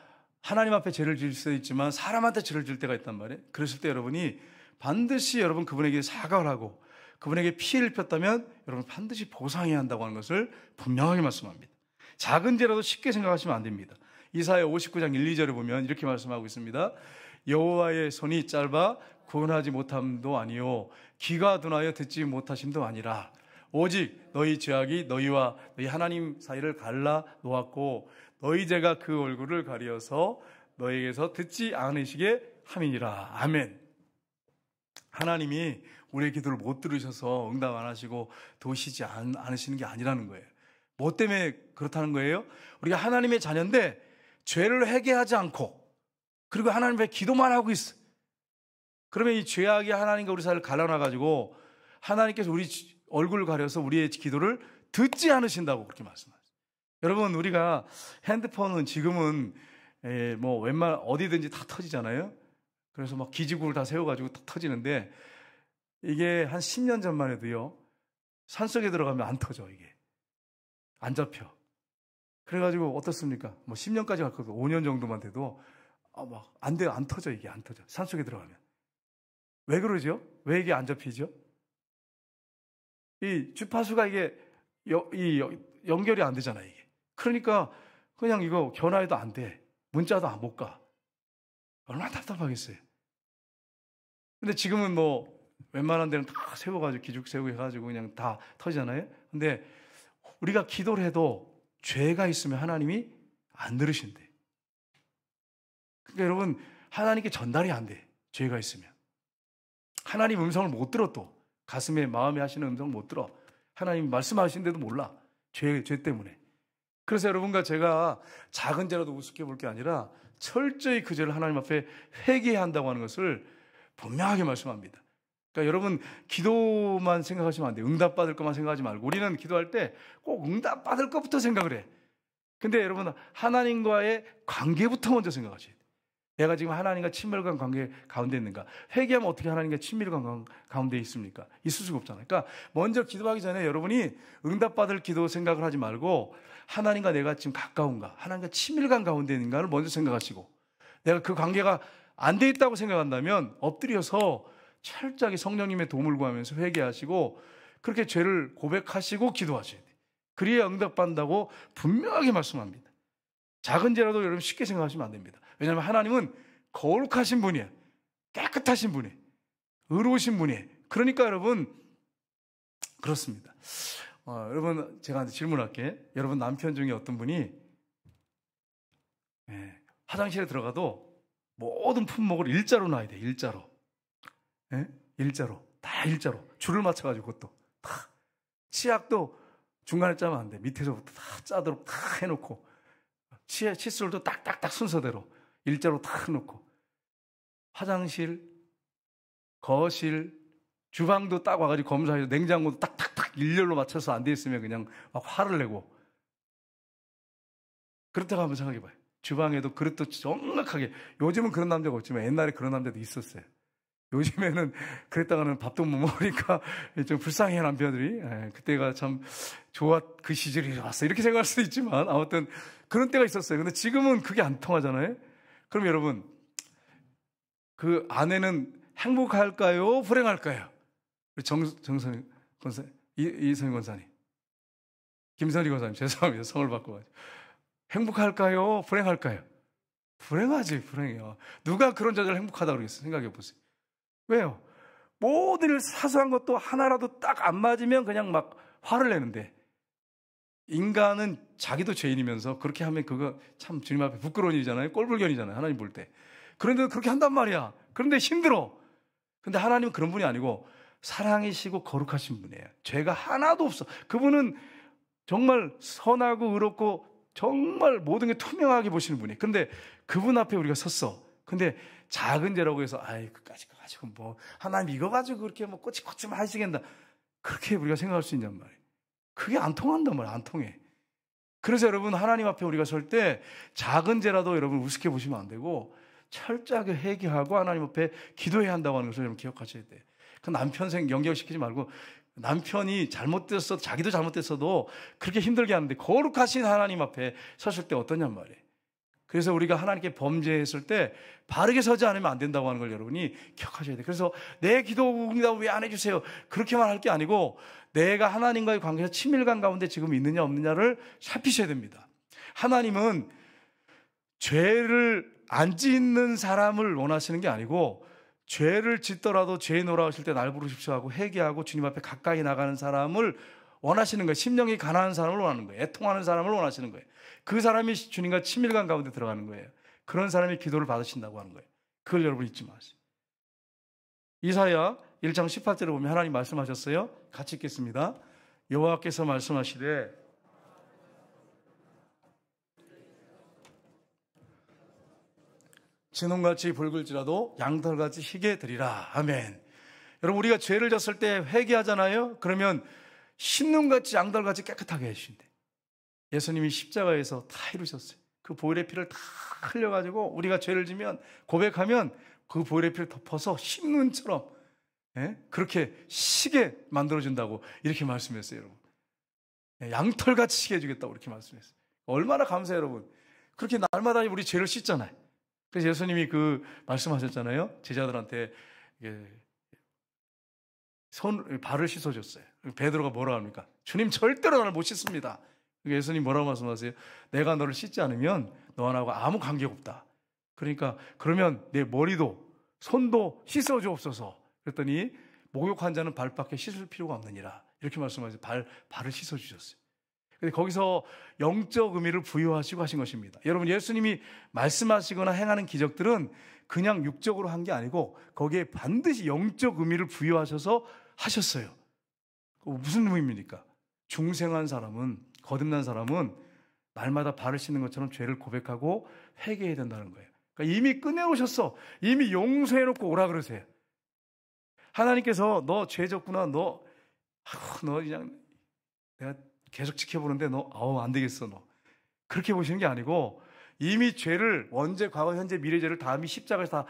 하나님 앞에 죄를 지을 수도 있지만 사람한테 죄를 지을 때가 있단 말이에요. 그랬을 때 여러분이 반드시 여러분 그분에게 사과를 하고 그분에게 피해를 입혔다면 여러분 반드시 보상해야 한다고 하는 것을 분명하게 말씀합니다. 작은 죄라도 쉽게 생각하시면 안 됩니다. 이사야 59장 1, 2절에 보면 이렇게 말씀하고 있습니다. 여호와의 손이 짧아 구원하지 못함도 아니요 귀가 둔하여 듣지 못하심도 아니라 오직 너희 죄악이 너희와 너희 하나님 사이를 갈라 놓았고 너희 죄가 그 얼굴을 가리어서 너희에게서 듣지 않으시게 함이니라. 아멘. 하나님이 우리의 기도를 못 들으셔서 응답 안 하시고 도우시지 않으시는 게 아니라는 거예요. 뭐 때문에 그렇다는 거예요? 우리가 하나님의 자녀인데 죄를 회개하지 않고 그리고 하나님 앞에 기도만 하고 있어. 그러면 이 죄악이 하나님과 우리 사이를 갈라놔가지고 하나님께서 우리 얼굴을 가려서 우리의 기도를 듣지 않으신다고 그렇게 말씀하세요. 여러분, 우리가 핸드폰은 지금은 뭐 웬만 어디든지 다 터지잖아요. 그래서 막 기지국을 다 세워가지고 다 터지는데 이게 한 10년 전만 해도요, 산속에 들어가면 안 터져. 이게 안 잡혀. 그래가지고 어떻습니까? 뭐 10년까지 갔거든. 5년 정도만 돼도 막 안 돼요. 안 터져. 이게 안 터져. 산속에 들어가면. 왜 그러죠? 왜 이게 안 잡히죠? 이 주파수가 이게 연결이 안 되잖아요. 이게. 그러니까 그냥 이거 전화해도 안 돼. 문자도 못 가. 얼마나 답답하겠어요. 근데 지금은 뭐 웬만한 데는 다 세워가지고 기죽 세우고 해가지고 그냥 다 터지잖아요. 근데 우리가 기도를 해도 죄가 있으면 하나님이 안 들으신대. 그러니까 여러분, 하나님께 전달이 안 돼. 죄가 있으면. 하나님 음성을 못 들어. 또 가슴에 마음에 하시는 음성을 못 들어. 하나님 말씀하시는데도 몰라. 죄 때문에. 그래서 여러분과 제가 작은 죄라도 우습게 볼 게 아니라 철저히 그 죄를 하나님 앞에 회개해야 한다고 하는 것을 분명하게 말씀합니다. 그러니까 여러분, 기도만 생각하시면 안 돼요. 응답받을 것만 생각하지 말고 우리는 기도할 때 꼭 응답받을 것부터 생각을 해. 근데 여러분, 하나님과의 관계부터 먼저 생각하셔야 돼요. 내가 지금 하나님과 친밀한 관계 가운데 있는가? 회개하면 어떻게 하나님과 친밀한 가운데 있습니까? 있을 수가 없잖아요. 그러니까 먼저 기도하기 전에 여러분이 응답받을 기도 생각을 하지 말고 하나님과 내가 지금 가까운가? 하나님과 친밀감 가운데 있는가를 먼저 생각하시고, 내가 그 관계가 안 돼 있다고 생각한다면 엎드려서 철저하게 성령님의 도움을 구하면서 회개하시고 그렇게 죄를 고백하시고 기도하셔야 돼요. 그래야 응답받는다고 분명하게 말씀합니다. 작은 죄라도 여러분 쉽게 생각하시면 안 됩니다. 왜냐하면 하나님은 거룩하신 분이에요. 깨끗하신 분이에요. 의로우신 분이. 그러니까 여러분, 그렇습니다. 여러분, 제가 질문할게. 여러분 남편 중에 어떤 분이 화장실에 들어가도 모든 품목을 일자로 놔야 돼. 일자로. 일자로. 다 일자로. 줄을 맞춰가지고 그것도 다. 치약도 중간에 짜면 안 돼. 밑에서부터 다 짜도록 다 해놓고. 칫솔도 딱딱딱 순서대로 일자로 다 놓고. 화장실, 거실, 주방도 딱 와가지고 검사해서 냉장고도 딱딱딱 일렬로 맞춰서 안 돼 있으면 그냥 막 화를 내고. 그렇다고 한번 생각해봐요. 주방에도 그릇도 정확하게. 요즘은 그런 남자가 없지만 옛날에 그런 남자도 있었어요. 요즘에는 그랬다가는 밥도 못 먹으니까 좀 불쌍해 남편들이. 그때가 참 그 시절이 왔어 이렇게 생각할 수도 있지만 아무튼 그런 때가 있었어요. 근데 지금은 그게 안 통하잖아요. 그럼 여러분, 그 아내는 행복할까요? 불행할까요? 정선희 권사님, 이선희 권사님, 김선희 권사님, 죄송합니다. 성을 바꿔가지고. 행복할까요? 불행할까요? 불행하지, 불행해요. 누가 그런 여자를 행복하다고 그러겠어요? 생각해 보세요. 왜요? 모든 일 사소한 것도 하나라도 딱 안 맞으면 그냥 막 화를 내는데, 인간은 자기도 죄인이면서 그렇게 하면 그거 참 주님 앞에 부끄러운 일이잖아요. 꼴불견이잖아요. 하나님 볼 때. 그런데 그렇게 한단 말이야. 그런데 힘들어. 근데 하나님은 그런 분이 아니고 사랑이시고 거룩하신 분이에요. 죄가 하나도 없어. 그분은 정말 선하고 의롭고 정말 모든 게 투명하게 보시는 분이에요. 근데 그분 앞에 우리가 섰어. 근데 작은 죄라고 해서 그까지 가지고 뭐 하나님 이거 가지고 그렇게 뭐 꼬치꼬치만 하시겠다. 그렇게 우리가 생각할 수 있냔 말이에요. 그게 안 통한단 말이에요. 안 통해. 그래서 여러분, 하나님 앞에 우리가 설 때 작은 죄라도 여러분 우습게 보시면 안 되고 철저하게 회개하고 하나님 앞에 기도해야 한다고 하는 것을 여러분 기억하셔야 돼요. 그 남편 연결시키지 말고, 남편이 잘못됐어도, 자기도 잘못됐어도 그렇게 힘들게 하는데 거룩하신 하나님 앞에 섰을 때 어떠냔 말이에요. 그래서 우리가 하나님께 범죄했을 때 바르게 서지 않으면 안 된다고 하는 걸 여러분이 기억하셔야 돼요. 그래서 내 기도 응답 왜 안 해주세요? 그렇게만 할 게 아니고 내가 하나님과의 관계에서 친밀감 가운데 지금 있느냐 없느냐를 살피셔야 됩니다. 하나님은 죄를 안 짓는 사람을 원하시는 게 아니고, 죄를 짓더라도 죄에 돌아오실 때 날 부르십시오 하고 회개하고 주님 앞에 가까이 나가는 사람을 원하시는 거예요. 심령이 가난한 사람을 원하는 거예요. 애통하는 사람을 원하시는 거예요. 그 사람이 주님과 친밀감 가운데 들어가는 거예요. 그런 사람이 기도를 받으신다고 하는 거예요. 그걸 여러분 잊지 마세요. 이사야 1장 18절에 보면 하나님 말씀하셨어요. 같이 읽겠습니다. 여호와께서 말씀하시되 진홍같이 붉을지라도 양털같이 희게 되리라. 아멘. 여러분, 우리가 죄를 졌을 때 회개하잖아요. 그러면 흰눈같이 양털같이 깨끗하게 해주신대. 예수님이 십자가에서 다 이루셨어요. 그 보혈의 피를 다 흘려가지고 우리가 죄를 지면 고백하면 그 보혈의 피를 덮어서 흰눈처럼 그렇게 시게 만들어준다고 이렇게 말씀했어요. 여러분, 양털같이 시게 해주겠다고 이렇게 말씀했어요. 얼마나 감사해요. 여러분, 그렇게 날마다 우리 죄를 씻잖아요. 그래서 예수님이 그 말씀하셨잖아요. 제자들한테 발을 씻어줬어요. 베드로가 뭐라 합니까? 주님, 절대로 나를 못 씻습니다. 예수님 뭐라고 말씀하세요? 내가 너를 씻지 않으면 너와 나하고 아무 관계가 없다. 그러니까 그러면 내 머리도 손도 씻어주옵소서. 그랬더니 목욕한 자는 발밖에 씻을 필요가 없느니라. 이렇게 말씀하셔서 발을 씻어주셨어요. 근데 거기서 영적 의미를 부여하시고 하신 것입니다. 여러분, 예수님이 말씀하시거나 행하는 기적들은 그냥 육적으로 한 게 아니고 거기에 반드시 영적 의미를 부여하셔서 하셨어요. 무슨 의미입니까? 중생한 사람은, 거듭난 사람은 날마다 발을 씻는 것처럼 죄를 고백하고 회개해야 된다는 거예요. 그러니까 이미 끝내놓으셨어. 이미 용서해놓고 오라 그러세요. 하나님께서 너 죄 졌구나. 너 그냥 내가 계속 지켜보는데 안 되겠어. 너 그렇게 보시는 게 아니고 이미 죄를 원죄, 과거, 현재, 미래 죄를 다 이미 십자가에서 다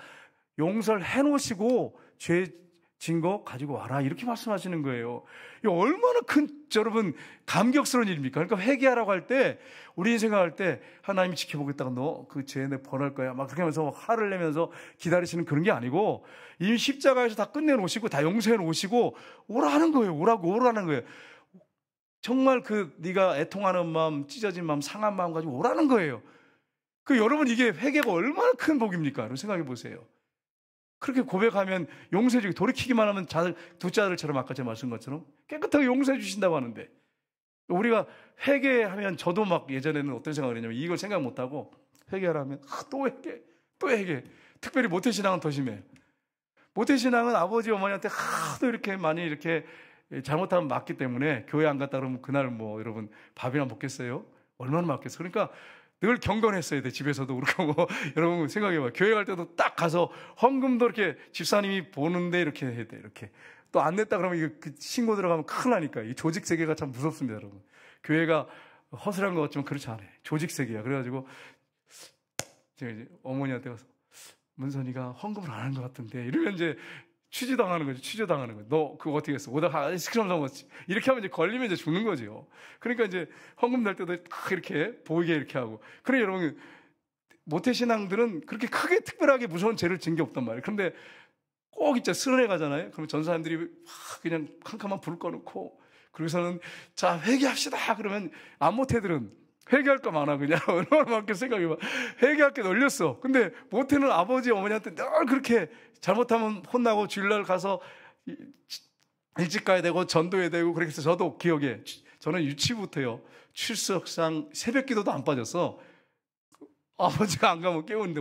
용서를 해놓으시고 죄 진 거 가지고 와라. 이렇게 말씀하시는 거예요. 이 얼마나 큰, 여러분, 감격스러운 일입니까? 그러니까 회개하라고 할 때, 우리 생각할 때, 하나님이 지켜보겠다가 너 그 죄 내 벌할 거야. 막 그렇게 하면서 화를 내면서 기다리시는 그런 게 아니고, 이미 십자가에서 다 끝내놓으시고, 다 용서해 놓으시고, 오라는 거예요. 오라는 거예요. 정말 네가 애통하는 마음, 찢어진 마음, 상한 마음 가지고 오라는 거예요. 여러분, 이게 회개가 얼마나 큰 복입니까? 여러분 생각해 보세요. 그렇게 고백하면 용서해 주고 돌이키기만 하면 두 자들처럼 아까 제가 말씀한 것처럼 깨끗하게 용서해 주신다고 하는데 우리가 회개하면 저도 막 예전에는 어떤 생각을 했냐면 이걸 생각 못하고 회개하라면 또 회개. 특별히 모태신앙은 더 심해요. 모태신앙은 아버지 어머니한테 하도 이렇게 많이 이렇게 잘못하면 맞기 때문에 교회 안 갔다 그러면 그날 뭐 여러분 밥이나 먹겠어요? 얼마나 맞겠어요? 그러니까 늘 경건했어야 돼. 집에서도 그렇고 뭐 여러분 생각해봐. 교회 갈 때도 딱 가서 헌금도 이렇게 집사님이 보는데 이렇게 해야 돼. 이렇게 또 안 냈다 그러면 이거 신고 들어가면 큰일 나니까. 이 조직 세계가 참 무섭습니다, 여러분. 교회가 허술한 것 같지만 그렇지 않아요. 조직 세계야. 그래가지고 제가 이제 어머니한테 가서 문선이가 헌금을 안 한 것 같은데 이러면 이제 취조당하는 거죠. 너 그거 어떻게 했어? 오다가 아이스크림 사 먹었지. 이렇게 하면 이제 걸리면 이제 죽는 거죠. 그러니까 이제 헌금 낼 때도 딱 이렇게 보이게 이렇게 하고. 그래 여러분 모태신앙들은 그렇게 크게 특별하게 무서운 죄를 진 게 없단 말이에요. 그런데 꼭 이제 수련회 가잖아요. 그럼 전사님들이 그냥 캄캄한 불을 꺼놓고 그러고서는 자 회개합시다. 그러면 안모태들은 회개할 거 많아 그냥 얼마나 많게 생각해봐. 회개할 게 널렸어. 근데 모태는 아버지 어머니한테 늘 그렇게 잘못하면 혼나고 주일날 가서 일찍 가야 되고 전도해야 되고 그렇게 해서 저도 기억에 저는 유치부터요 출석상 새벽기도도 안 빠졌어. 아버지가 안 가면 깨우는데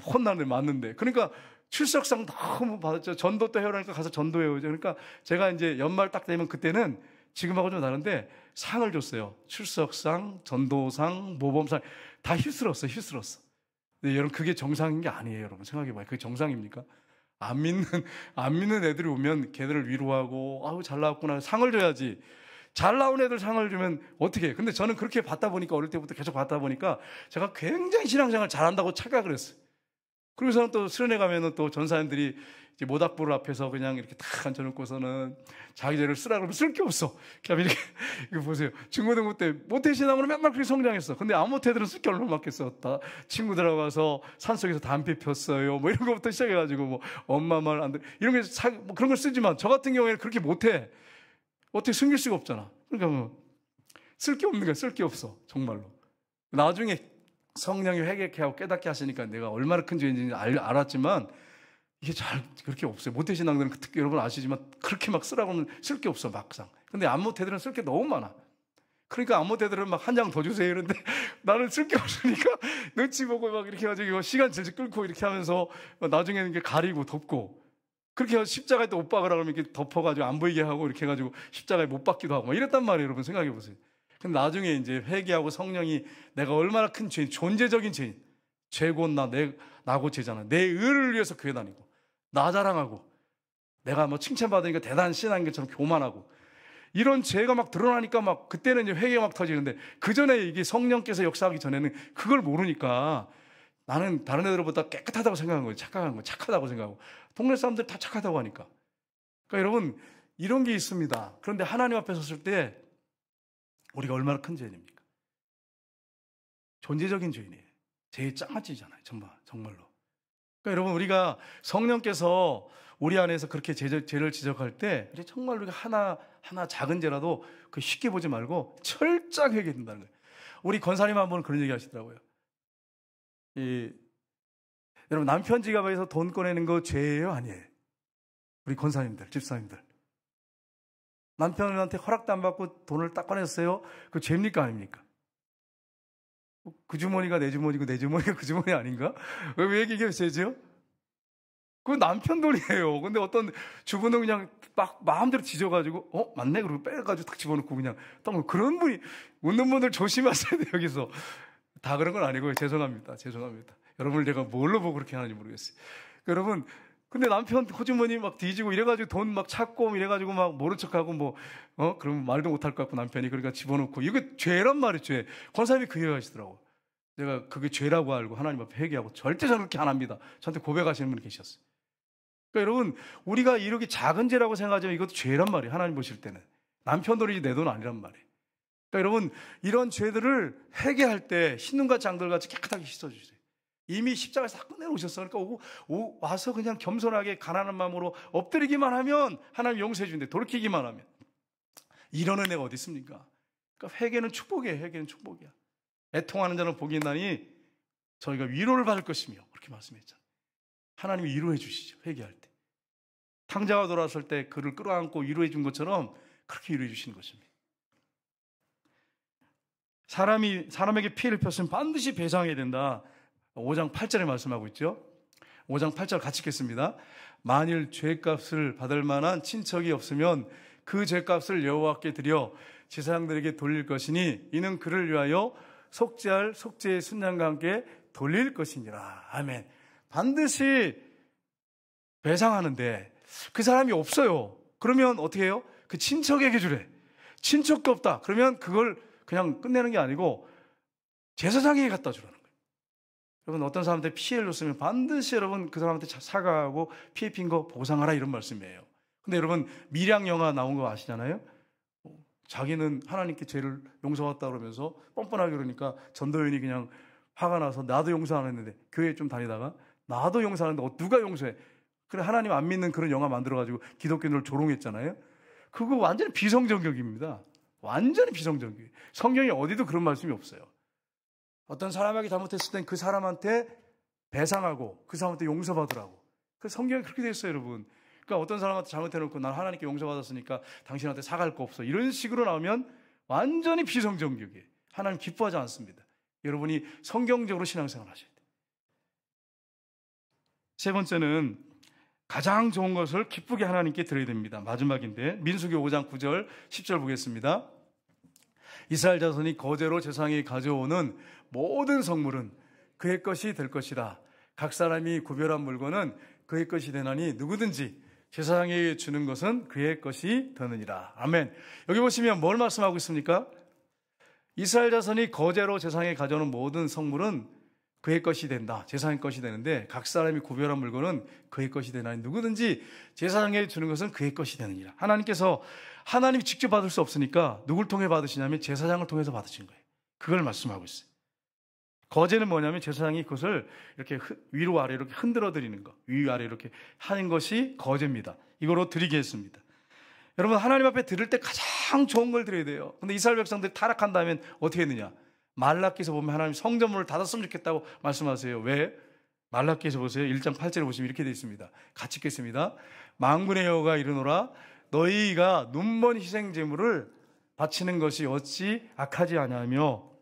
혼나는데 맞는데 그러니까 출석상 너무 받았죠. 전도 또 해오라니까 가서 전도해오죠. 그러니까 제가 이제 연말 딱 되면 그때는 지금하고 좀 다른데 상을 줬어요. 출석상, 전도상, 모범상 다 휩쓸었어. 근데 여러분 그게 정상인 게 아니에요. 여러분 생각해봐요. 그게 정상입니까? 안 믿는 애들이 오면 걔들을 위로하고 아우 잘 나왔구나 상을 줘야지. 잘 나온 애들 상을 주면 어떻게 해? 근데 저는 그렇게 받다 보니까 어릴 때부터 계속 받다 보니까 제가 굉장히 신앙생활 잘한다고 착각을 했어요. 그러고서는 또 수련회 가면은 또 전사님들이 이제 모닥불 앞에서 그냥 이렇게 딱 앉혀놓고서는 자기 죄를 쓰라 그러면 쓸 게 없어. 그냥 이렇게 이거 보세요. 중고등부 때 모태신앙으로 맨날 그렇게 성장했어. 근데 안 모태들은 쓸 게 얼마나 많겠어. 다 친구들하고 가서 산속에서 담배 폈어요. 뭐 이런 것부터 시작해가지고 뭐 엄마 말 안 들 이런 게 뭐 그런 걸 쓰지만 저 같은 경우에는 그렇게 못해. 어떻게 숨길 수가 없잖아. 그러니까 뭐 쓸 게 없는 거야. 쓸 게 없어. 정말로. 나중에 성령이 회개케 하고 깨닫게 하시니까 내가 얼마나 큰 죄인지 알았지만 이게 잘 그렇게 없어요. 모태신앙들은 특히 여러분 아시지만 그렇게 막 쓰라고 하면 쓸 게 없어 막상. 근데 안모태들은 쓸 게 너무 많아. 그러니까 안모태들은 막 한 장 더 주세요 이런데 나는 쓸 게 없으니까 눈치 보고 막 이렇게 해가지고 시간 질질 끌고 이렇게 하면서 나중에는 이게 가리고 덮고 그렇게 해서 십자가에 또 못 박으라 그러면 이렇게 덮어가지고 안 보이게 하고 이렇게 해가지고 십자가에 못 박기도 하고 막 이랬단 말이에요. 여러분 생각해 보세요. 근데 나중에 이제 회개하고 성령이 내가 얼마나 큰 죄인, 존재적인 죄인, 죄고 나고 죄잖아. 내 의를 위해서 교회 다니고 나 자랑하고 내가 뭐 칭찬받으니까 대단한 신앙인 것처럼 교만하고 이런 죄가 막 드러나니까 막 그때는 이제 회개가 막 터지는데 그 전에 이게 성령께서 역사하기 전에는 그걸 모르니까 나는 다른 애들보다 깨끗하다고 생각한 거예요. 착각한 거예요. 착하다고 생각하고 동네 사람들 다 착하다고 하니까. 그러니까 여러분 이런 게 있습니다. 그런데 하나님 앞에 섰을 때 우리가 얼마나 큰 죄인입니까? 존재적인 죄인이에요. 제일 짱아찌잖아요. 정말로. 그러니까 여러분 우리가 성령께서 우리 안에서 그렇게 죄를 지적할 때 정말 우리가 하나 작은 죄라도 그 쉽게 보지 말고 철저하게 회개해야 된다는 거예요. 우리 권사님 한 번은 그런 얘기 하시더라고요. 여러분 남편 지갑에서 돈 꺼내는 거 죄예요? 아니에요? 우리 권사님들, 집사님들. 남편한테 허락도 안 받고 돈을 딱 꺼냈어요? 그거 죄입니까? 아닙니까? 그 주머니가 내 주머니고 내 주머니가 그 주머니 아닌가? 왜 이게 죄죠? 그건 남편 돈이에요. 근데 어떤 주부는 그냥 막 마음대로 지져가지고 맞네? 그러고 빼가지고 딱 집어넣고 그냥 딱 그런 분이 웃는 분들 조심하셔야 돼요. 여기서 다 그런 건 아니고요. 죄송합니다. 여러분을 내가 뭘로 보고 그렇게 하는지 모르겠어요. 여러분 근데 남편 호주머니 막 뒤지고 이래가지고 돈 막 찾고 이래가지고 막 모른 척하고 그러면 말도 못할 것 같고 남편이 그러니까 집어넣고 이게 죄란 말이에요. 죄. 권사님이 그 얘기하시더라고. 내가 그게 죄라고 알고 하나님 앞에 회개하고 절대 저는 그렇게 안 합니다. 저한테 고백하시는 분이 계셨어요. 그러니까 여러분 우리가 이렇게 작은 죄라고 생각하지만 이것도 죄란 말이에요. 하나님 보실 때는. 남편 돈이지 내 돈 아니란 말이에요. 그러니까 여러분 이런 죄들을 회개할 때 흰눈같이 앙들같이 깨끗하게 씻어주세요. 이미 십자가에서 다 끝내놓으셨어요. 그러니까 와서 그냥 겸손하게 가난한 마음으로 엎드리기만 하면 하나님 용서해 주는데 돌이키기만 하면 이런 은혜가 어디 있습니까? 그러니까 회개는 축복이에요. 회개는 축복이야. 애통하는 자는 복이 있나니 저희가 위로를 받을 것이며 그렇게 말씀했잖아요. 하나님이 위로해 주시죠. 회개할 때. 탕자가 돌아왔을 때 그를 끌어안고 위로해 준 것처럼 그렇게 위로해 주시는 것입니다. 사람에게 피해를 줬으면 반드시 배상해야 된다. 5장 8절에 말씀하고 있죠. 5장 8절 같이 읽겠습니다. 만일 죄값을 받을 만한 친척이 없으면 그 죄값을 여호와께 드려 제사장들에게 돌릴 것이니 이는 그를 위하여 속죄할 속죄의 순양과 함께 돌릴 것이니라. 아멘. 반드시 배상하는데 그 사람이 없어요. 그러면 어떻게 해요? 그 친척에게 주래. 친척도 없다. 그러면 그걸 그냥 끝내는 게 아니고 제사장에게 갖다 주라는 거예요. 여러분, 어떤 사람한테 피해를 줬으면 반드시 여러분 그 사람한테 사과하고 피해 핀 거 보상하라, 이런 말씀이에요. 근데 여러분, 밀양 영화 나온 거 아시잖아요? 자기는 하나님께 죄를 용서받다 그러면서 뻔뻔하게 그러니까 전도연이 그냥 화가 나서 나도 용서 안 했는데, 교회 좀 다니다가 나도 용서하는데 누가 용서해? 그래, 하나님 안 믿는 그런 영화 만들어가지고 기독교인을 조롱했잖아요. 그거 완전히 비성경적입니다. 완전히 비성경이에요. 성경에 어디도 그런 말씀이 없어요. 어떤 사람에게 잘못했을 땐 그 사람한테 배상하고 그 사람한테 용서받으라고. 그 성경이 그렇게 되어 있어요, 여러분. 그러니까 어떤 사람한테 잘못해놓고 난 하나님께 용서받았으니까 당신한테 사갈 거 없어, 이런 식으로 나오면 완전히 비성경적이에요. 하나님 기뻐하지 않습니다. 여러분이 성경적으로 신앙생활 하셔야 돼요. 세 번째는 가장 좋은 것을 기쁘게 하나님께 드려야 됩니다. 마지막인데 민수기 5장 9절 10절 보겠습니다. 이스라엘 자손이 거제로 제사장이 가져오는 모든 성물은 그의 것이 될 것이라. 각 사람이 구별한 물건은 그의 것이 되나니 누구든지 제사장에게 주는 것은 그의 것이 되느니라. 아멘. 여기 보시면 뭘 말씀하고 있습니까? 이스라엘 자손이 거제로 제사장에 가져오는 모든 성물은 그의 것이 된다. 제사장의 것이 되는데 각 사람이 구별한 물건은 그의 것이 되나니 누구든지 제사장에게 주는 것은 그의 것이 되느니라. 하나님께서 하나님이 직접 받을 수 없으니까 누굴 통해 받으시냐면 제사장을 통해서 받으신 거예요. 그걸 말씀하고 있어요. 거제는 뭐냐면 제사장이 그것을 이렇게 위로 아래 이렇게 흔들어 드리는 거, 위아래 이렇게 하는 것이 거제입니다. 이거로 드리게 했습니다. 여러분, 하나님 앞에 드릴 때 가장 좋은 걸 드려야 돼요. 근데 이스라엘 백성들이 타락한 다음에 어떻게 했느냐? 말라기서 보면 하나님 성전문을 닫았으면 좋겠다고 말씀하세요. 왜? 말라기서 보세요. 1장 8절에 보시면 이렇게 되어 있습니다. 같이 읽겠습니다. 만군의 여호와가 이르노라, 너희가 눈먼 희생 제물을 바치는 것이 어찌 악하지 아니하며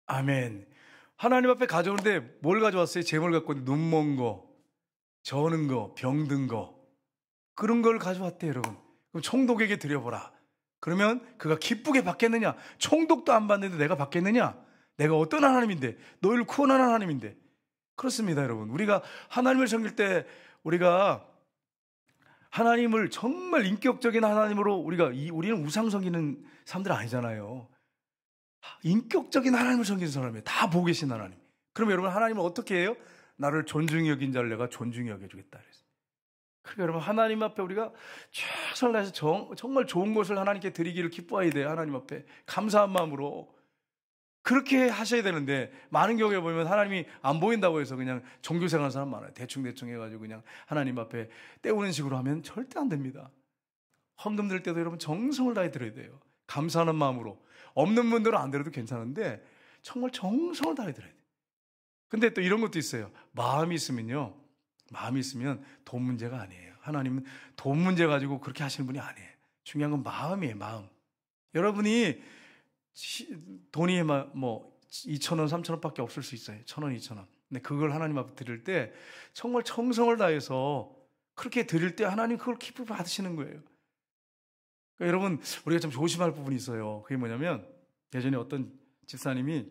아멘. 하나님 앞에 가져오는데 뭘 가져왔어요? 제물 갖고 눈먼 거, 저는 거, 병든 거, 그런 걸 가져왔대요, 여러분. 그럼 총독에게 드려보라. 그러면 그가 기쁘게 받겠느냐? 총독도 안 받는데 내가 받겠느냐? 내가 어떤 하나님인데, 너희를 구원하는 하나님인데. 그렇습니다, 여러분. 우리가 하나님을 섬길 때 우리가 하나님을 정말 인격적인 하나님으로 우리는 우상 섬기는 사람들 아니잖아요. 인격적인 하나님을 섬기는 사람이에요. 다 보고 계신 하나님. 그럼 여러분, 하나님은 어떻게 해요? 나를 존중히 여긴 자를 내가 존중히 여겨주겠다 그랬어요. 그러니까 여러분, 하나님 앞에 우리가 최선을 다해서 정말 좋은 것을 하나님께 드리기를 기뻐해야 돼요. 하나님 앞에 감사한 마음으로 그렇게 하셔야 되는데, 많은 경우에 보면 하나님이 안 보인다고 해서 그냥 종교생활 하는 사람 많아요. 대충 해가지고 그냥 하나님 앞에 때우는 식으로 하면 절대 안 됩니다. 헌금 들 때도 여러분 정성을 다해 드려야 돼요. 감사하는 마음으로. 없는 분들은 안 드려도 괜찮은데 정말 정성을 다해 드려야 돼요. 근데 또 이런 것도 있어요. 마음이 있으면 돈 문제가 아니에요. 하나님은 돈 문제 가지고 그렇게 하시는 분이 아니에요. 중요한 건 마음이에요, 마음. 여러분이 돈이 2,000원, 3,000원밖에 없을 수 있어요. 1,000원, 2,000원. 근데 그걸 하나님 앞에 드릴 때 정말 정성을 다해서 그렇게 드릴 때 하나님 그걸 기쁘게 받으시는 거예요. 그러니까 여러분, 우리가 좀 조심할 부분이 있어요. 그게 뭐냐면, 예전에 어떤 집사님이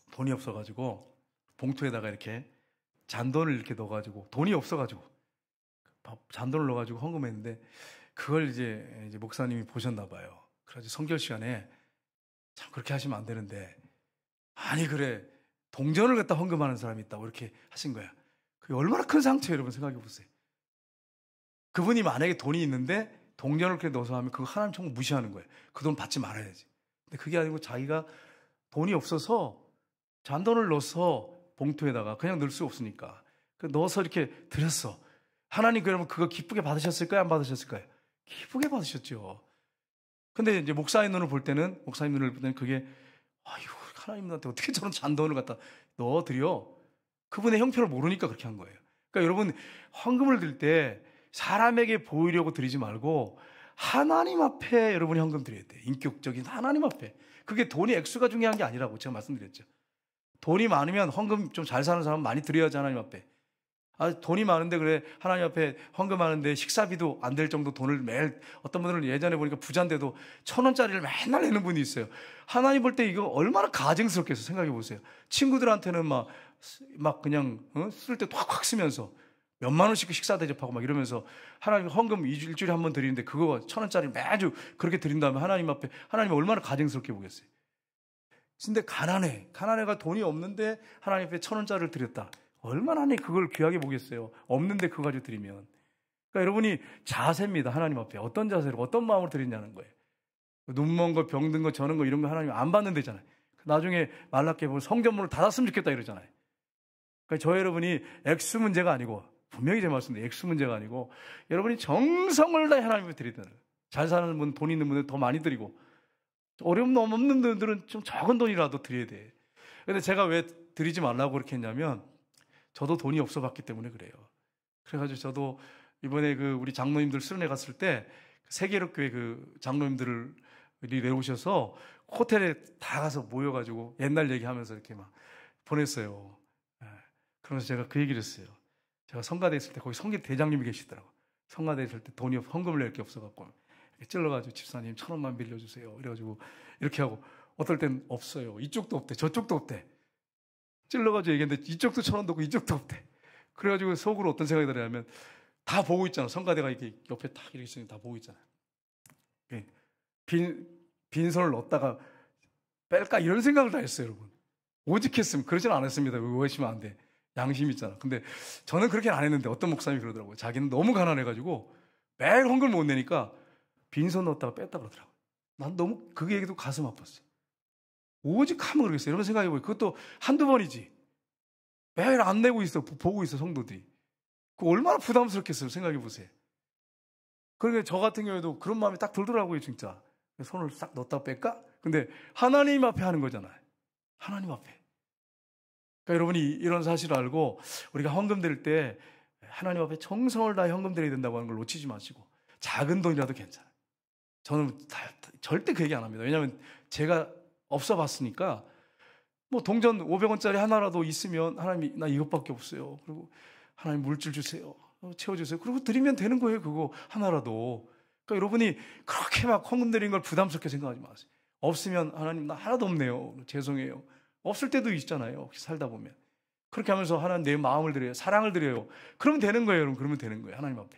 돈이 없어가지고 봉투에다가 이렇게 잔돈을 이렇게 넣어가지고, 돈이 없어가지고 잔돈을 넣어가지고 헌금했는데, 그걸 이제 목사님이 보셨나 봐요. 그래서 성결 시간에 참 그렇게 하시면 안 되는데, 아니 그래 동전을 갖다 헌금하는 사람이 있다고 이렇게 하신 거야. 그게 얼마나 큰 상처예요, 여러분. 생각해 보세요. 그분이 만약에 돈이 있는데 동전을 이렇게 넣어서 하면 그거 하나님 정말 무시하는 거예요. 그 돈 받지 말아야지. 근데 그게 아니고 자기가 돈이 없어서 잔돈을 넣어서 봉투에다가 그냥 넣을 수 없으니까 넣어서 이렇게 드렸어. 하나님 그러면 그거 기쁘게 받으셨을까요? 안 받으셨을까요? 기쁘게 받으셨죠. 근데 이제 목사님 눈을 볼 때는 그게 아유, 하나님한테 어떻게 저런 잔돈을 갖다 넣어드려? 그분의 형편을 모르니까 그렇게 한 거예요. 그러니까 여러분, 헌금을 드릴 때 사람에게 보이려고 드리지 말고 하나님 앞에 여러분이 헌금 드려야 돼. 인격적인 하나님 앞에. 그게 돈이 액수가 중요한 게 아니라고 제가 말씀드렸죠. 돈이 많으면 헌금 좀 잘 사는 사람 많이 드려야지 하나님 앞에. 돈이 많은데 그래 하나님 앞에 헌금하는데 식사비도 안 될 정도 돈을 매일, 어떤 분들은 예전에 보니까 부자인데도 1,000원짜리를 맨날 내는 분이 있어요. 하나님 볼 때 이거 얼마나 가증스럽겠어. 생각해 보세요. 친구들한테는 막 그냥 쓸 때 확확 쓰면서 몇만 원씩 식사 대접하고 막 이러면서 하나님 헌금 일주일에 한 번 드리는데 그거 1,000원짜리 매주 그렇게 드린 다음에 하나님 앞에 하나님 얼마나 가증스럽게 보겠어요. 근데 가난해가 돈이 없는데 하나님 앞에 1,000원짜리를 드렸다. 얼마나 그걸 귀하게 보겠어요. 없는데 그거 가지고 드리면. 그러니까 여러분이 자세입니다. 하나님 앞에 어떤 자세로 어떤 마음으로 드리냐는 거예요. 눈먼 거, 병든 거, 저는 거 이런 거 하나님 안 받는다잖아요. 나중에 말랍게 보면 성전문을 닫았으면 좋겠다 이러잖아요. 그러니까 저 여러분이 액수 문제가 아니고, 분명히 제 말씀인데 액수 문제가 아니고 여러분이 정성을 다해 하나님 앞에 드리든, 잘 사는 분, 돈 있는 분들 더 많이 드리고, 어려움 없는 분들은 좀 적은 돈이라도 드려야 돼. 근데 제가 왜 드리지 말라고 그렇게 했냐면 저도 돈이 없어 봤기 때문에 그래요. 그래가지고 저도 이번에 우리 장로님들 수련회 갔을 때 세계력교회 장로님들이 내오셔서 호텔에 다 가서 모여가지고 옛날 얘기하면서 이렇게 막 보냈어요. 그러면서 제가 그 얘기를 했어요. 제가 성가대 있을 때 거기 성계 대장님이 계시더라고. 성가대 있을 때 돈이 헌금을 낼 게 없어갖고 찔러가지고 집사님 1,000원만 빌려주세요. 이래가지고 이렇게 하고 어떨 땐 없어요. 이쪽도 없대. 저쪽도 없대. 찔러가지고 얘기했는데 이쪽도 1,000원도 없고 이쪽도 없대. 그래가지고 속으로 어떤 생각이 들냐면 다 보고 있잖아. 성가대가 이렇게 옆에 딱 이렇게 있으니 다 보고 있잖아요. 빈손을 넣었다가 뺄까 이런 생각을 다 했어요, 여러분. 오직했으면 그러진 않았습니다. 오해하시면 안 돼. 양심 있잖아. 근데 저는 그렇게는 안 했는데 어떤 목사님이 그러더라고요. 자기는 너무 가난해가지고 매일 헌금을 못 내니까 빈손 넣었다가 뺐다 그러더라고요. 난 너무 그 얘기도 가슴 아팠어요. 오직하면 그러겠어요. 여러분 생각해보세요. 그것도 한두 번이지. 매일 안 내고 있어. 보고 있어, 성도들이. 그 얼마나 부담스럽겠어요. 생각해보세요. 그러니까 저 같은 경우에도 그런 마음이 딱 들더라고요, 진짜. 손을 싹 넣었다 뺄까? 근데 하나님 앞에 하는 거잖아요. 하나님 앞에. 그러니까 여러분이 이런 사실을 알고 우리가 헌금 드릴 때 하나님 앞에 정성을 다해 헌금 드려야 된다고 하는 걸 놓치지 마시고 작은 돈이라도 괜찮아요. 저는 절대 그 얘기 안 합니다. 왜냐하면 제가 없어 봤으니까 뭐 동전 500원짜리 하나라도 있으면 하나님이 나 이것밖에 없어요. 그리고 하나님 물질 주세요. 채워주세요. 그리고 드리면 되는 거예요. 그거 하나라도. 그러니까 여러분이 그렇게 막 헌금 드리는 걸 부담스럽게 생각하지 마세요. 없으면 하나님 나 하나도 없네요. 죄송해요. 없을 때도 있잖아요. 혹시 살다 보면. 그렇게 하면서 하나님 내 마음을 드려요. 사랑을 드려요. 그러면 되는 거예요. 여러분. 그러면 되는 거예요. 하나님 앞에.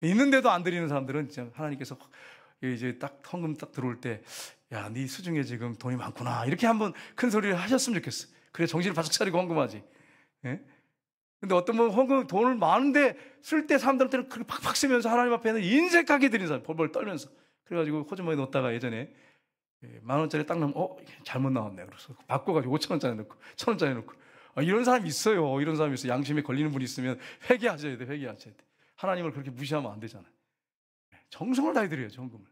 있는데도 안 드리는 사람들은 진짜 하나님께서 이제 딱 헌금 딱 들어올 때 야, 네 수중에 지금 돈이 많구나. 이렇게 한번 큰 소리를 하셨으면 좋겠어. 그래 정신을 바짝 차리고 헌금하지. 예? 근데 어떤 분은 헌금 돈을 많은데 쓸 때 사람들한테는 그렇게 팍팍 쓰면서 하나님 앞에는 인색하게 드리는 사람, 벌벌 떨면서. 그래가지고 호주머니에 넣었다가 예전에 10,000원짜리 딱 넣으면 잘못 나왔네. 그래서 바꿔가지고 5,000원짜리 넣고 1,000원짜리 넣고. 이런 사람이 있어요. 이런 사람이 있어요. 양심에 걸리는 분이 있으면 회개하셔야 돼. 회개하셔야 돼. 하나님을 그렇게 무시하면 안 되잖아요. 정성을 다해드려요. 헌금을.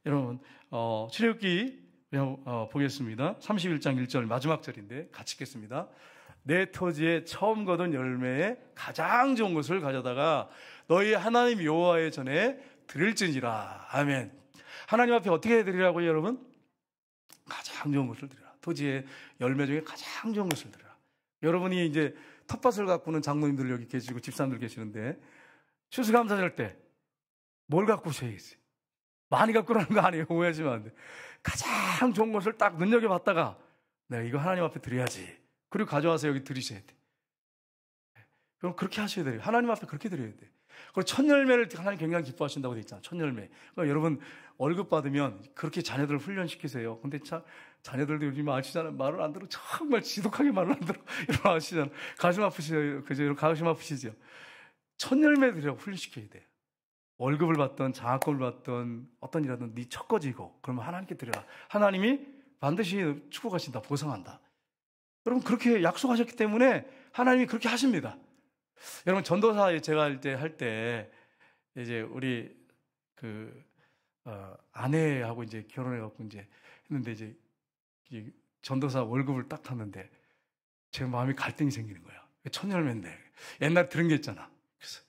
여러분 출애굽기 보겠습니다. 31장 1절 마지막 절인데 같이 읽겠습니다. 내 토지에 처음 거둔 열매에 가장 좋은 것을 가져다가 너희 하나님 여호와의 전에 드릴지니라. 아멘. 하나님 앞에 어떻게 드리라고요, 여러분? 가장 좋은 것을 드리라. 토지의 열매 중에 가장 좋은 것을 드리라. 여러분이 이제 텃밭을 가꾸는 장로님들 여기 계시고 집사님들 계시는데 추수감사절 때 뭘 갖고 오셔야겠어요? 많이 갖고 오라는 거 아니에요. 오해하시면 안 돼. 가장 좋은 것을 딱 눈여겨봤다가 내가 이거 하나님 앞에 드려야지. 그리고 가져와서 여기 드리셔야 돼. 그럼 그렇게 하셔야 돼요. 하나님 앞에 그렇게 드려야 돼. 그리고 첫 열매를 하나님 굉장히 기뻐하신다고 돼 있잖아. 첫 열매. 그러니까 여러분 월급 받으면 그렇게 자녀들을 훈련시키세요. 근데 참 자녀들도 요즘 아시잖아요. 말을 안 들어. 정말 지독하게 말을 안 들어. 이런 아시잖아요. 가슴 아프시죠? 그죠? 가슴 아프시죠? 첫 열매 드리라고 훈련시켜야 돼요. 월급을 받던 장학금을 받던 어떤 일하든 네 첫 거지고 그러면 하나님께 드려라. 하나님이 반드시 축복하신다. 보상한다. 여러분 그렇게 약속하셨기 때문에 하나님이 그렇게 하십니다. 여러분 전도사에 제가 할 때 이제 우리 아내하고 이제 결혼해갖고 이제 했는데 이제 전도사 월급을 딱 탔는데 제 마음이 갈등이 생기는 거야. 천열매인데 옛날에 들은 게 있잖아. 그래서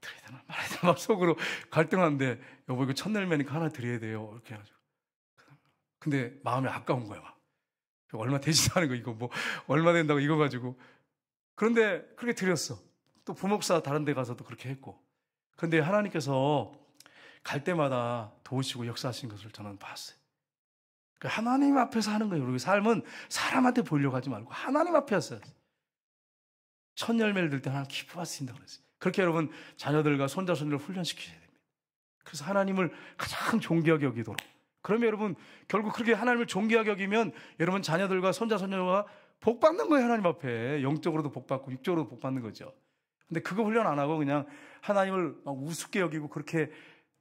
드려야 되나 말아야 되나 막 속으로 갈등하는데 여보 이거 천열매니까 하나 드려야 돼요. 이렇게 해가지고 근데 마음이 아까운 거야. 막. 얼마 되지도 않은 거 이거 뭐 얼마 된다고 이거 가지고 그런데 그렇게 드렸어. 또 부목사 다른 데 가서도 그렇게 했고 그런데 하나님께서 갈 때마다 도우시고 역사하신 것을 저는 봤어요. 그러니까 하나님 앞에서 하는 거예요. 우리 삶은 사람한테 보려고 하지 말고 하나님 앞에 했어요. 첫 열매를 들 때 하나님 기뻐하신다고 그랬어요. 그렇게 여러분 자녀들과 손자 손녀를 훈련시키셔야 됩니다. 그래서 하나님을 가장 존귀하게 여기도록. 그러면 여러분 결국 그렇게 하나님을 존귀하게 여기면 여러분 자녀들과 손자 손녀가 복 받는 거예요. 하나님 앞에 영적으로도 복 받고 육적으로도 복 받는 거죠. 근데 그거 훈련 안 하고 그냥 하나님을 막 우습게 여기고 그렇게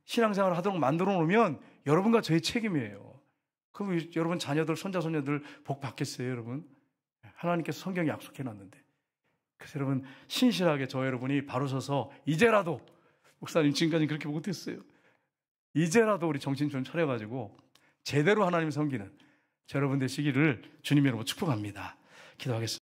신앙생활을 하도록 만들어 놓으면 여러분과 저의 책임이에요. 그럼 여러분 자녀들 손자 손녀들 복 받겠어요, 여러분? 하나님께서 성경에 약속해 놨는데. 그래서 여러분 신실하게 저 여러분이 바로 서서 이제라도 목사님 지금까지 그렇게 못했어요. 이제라도 우리 정신 좀 차려가지고 제대로 하나님 섬기는 저 여러분 되시기를 주님 여러분 축복합니다. 기도하겠습니다.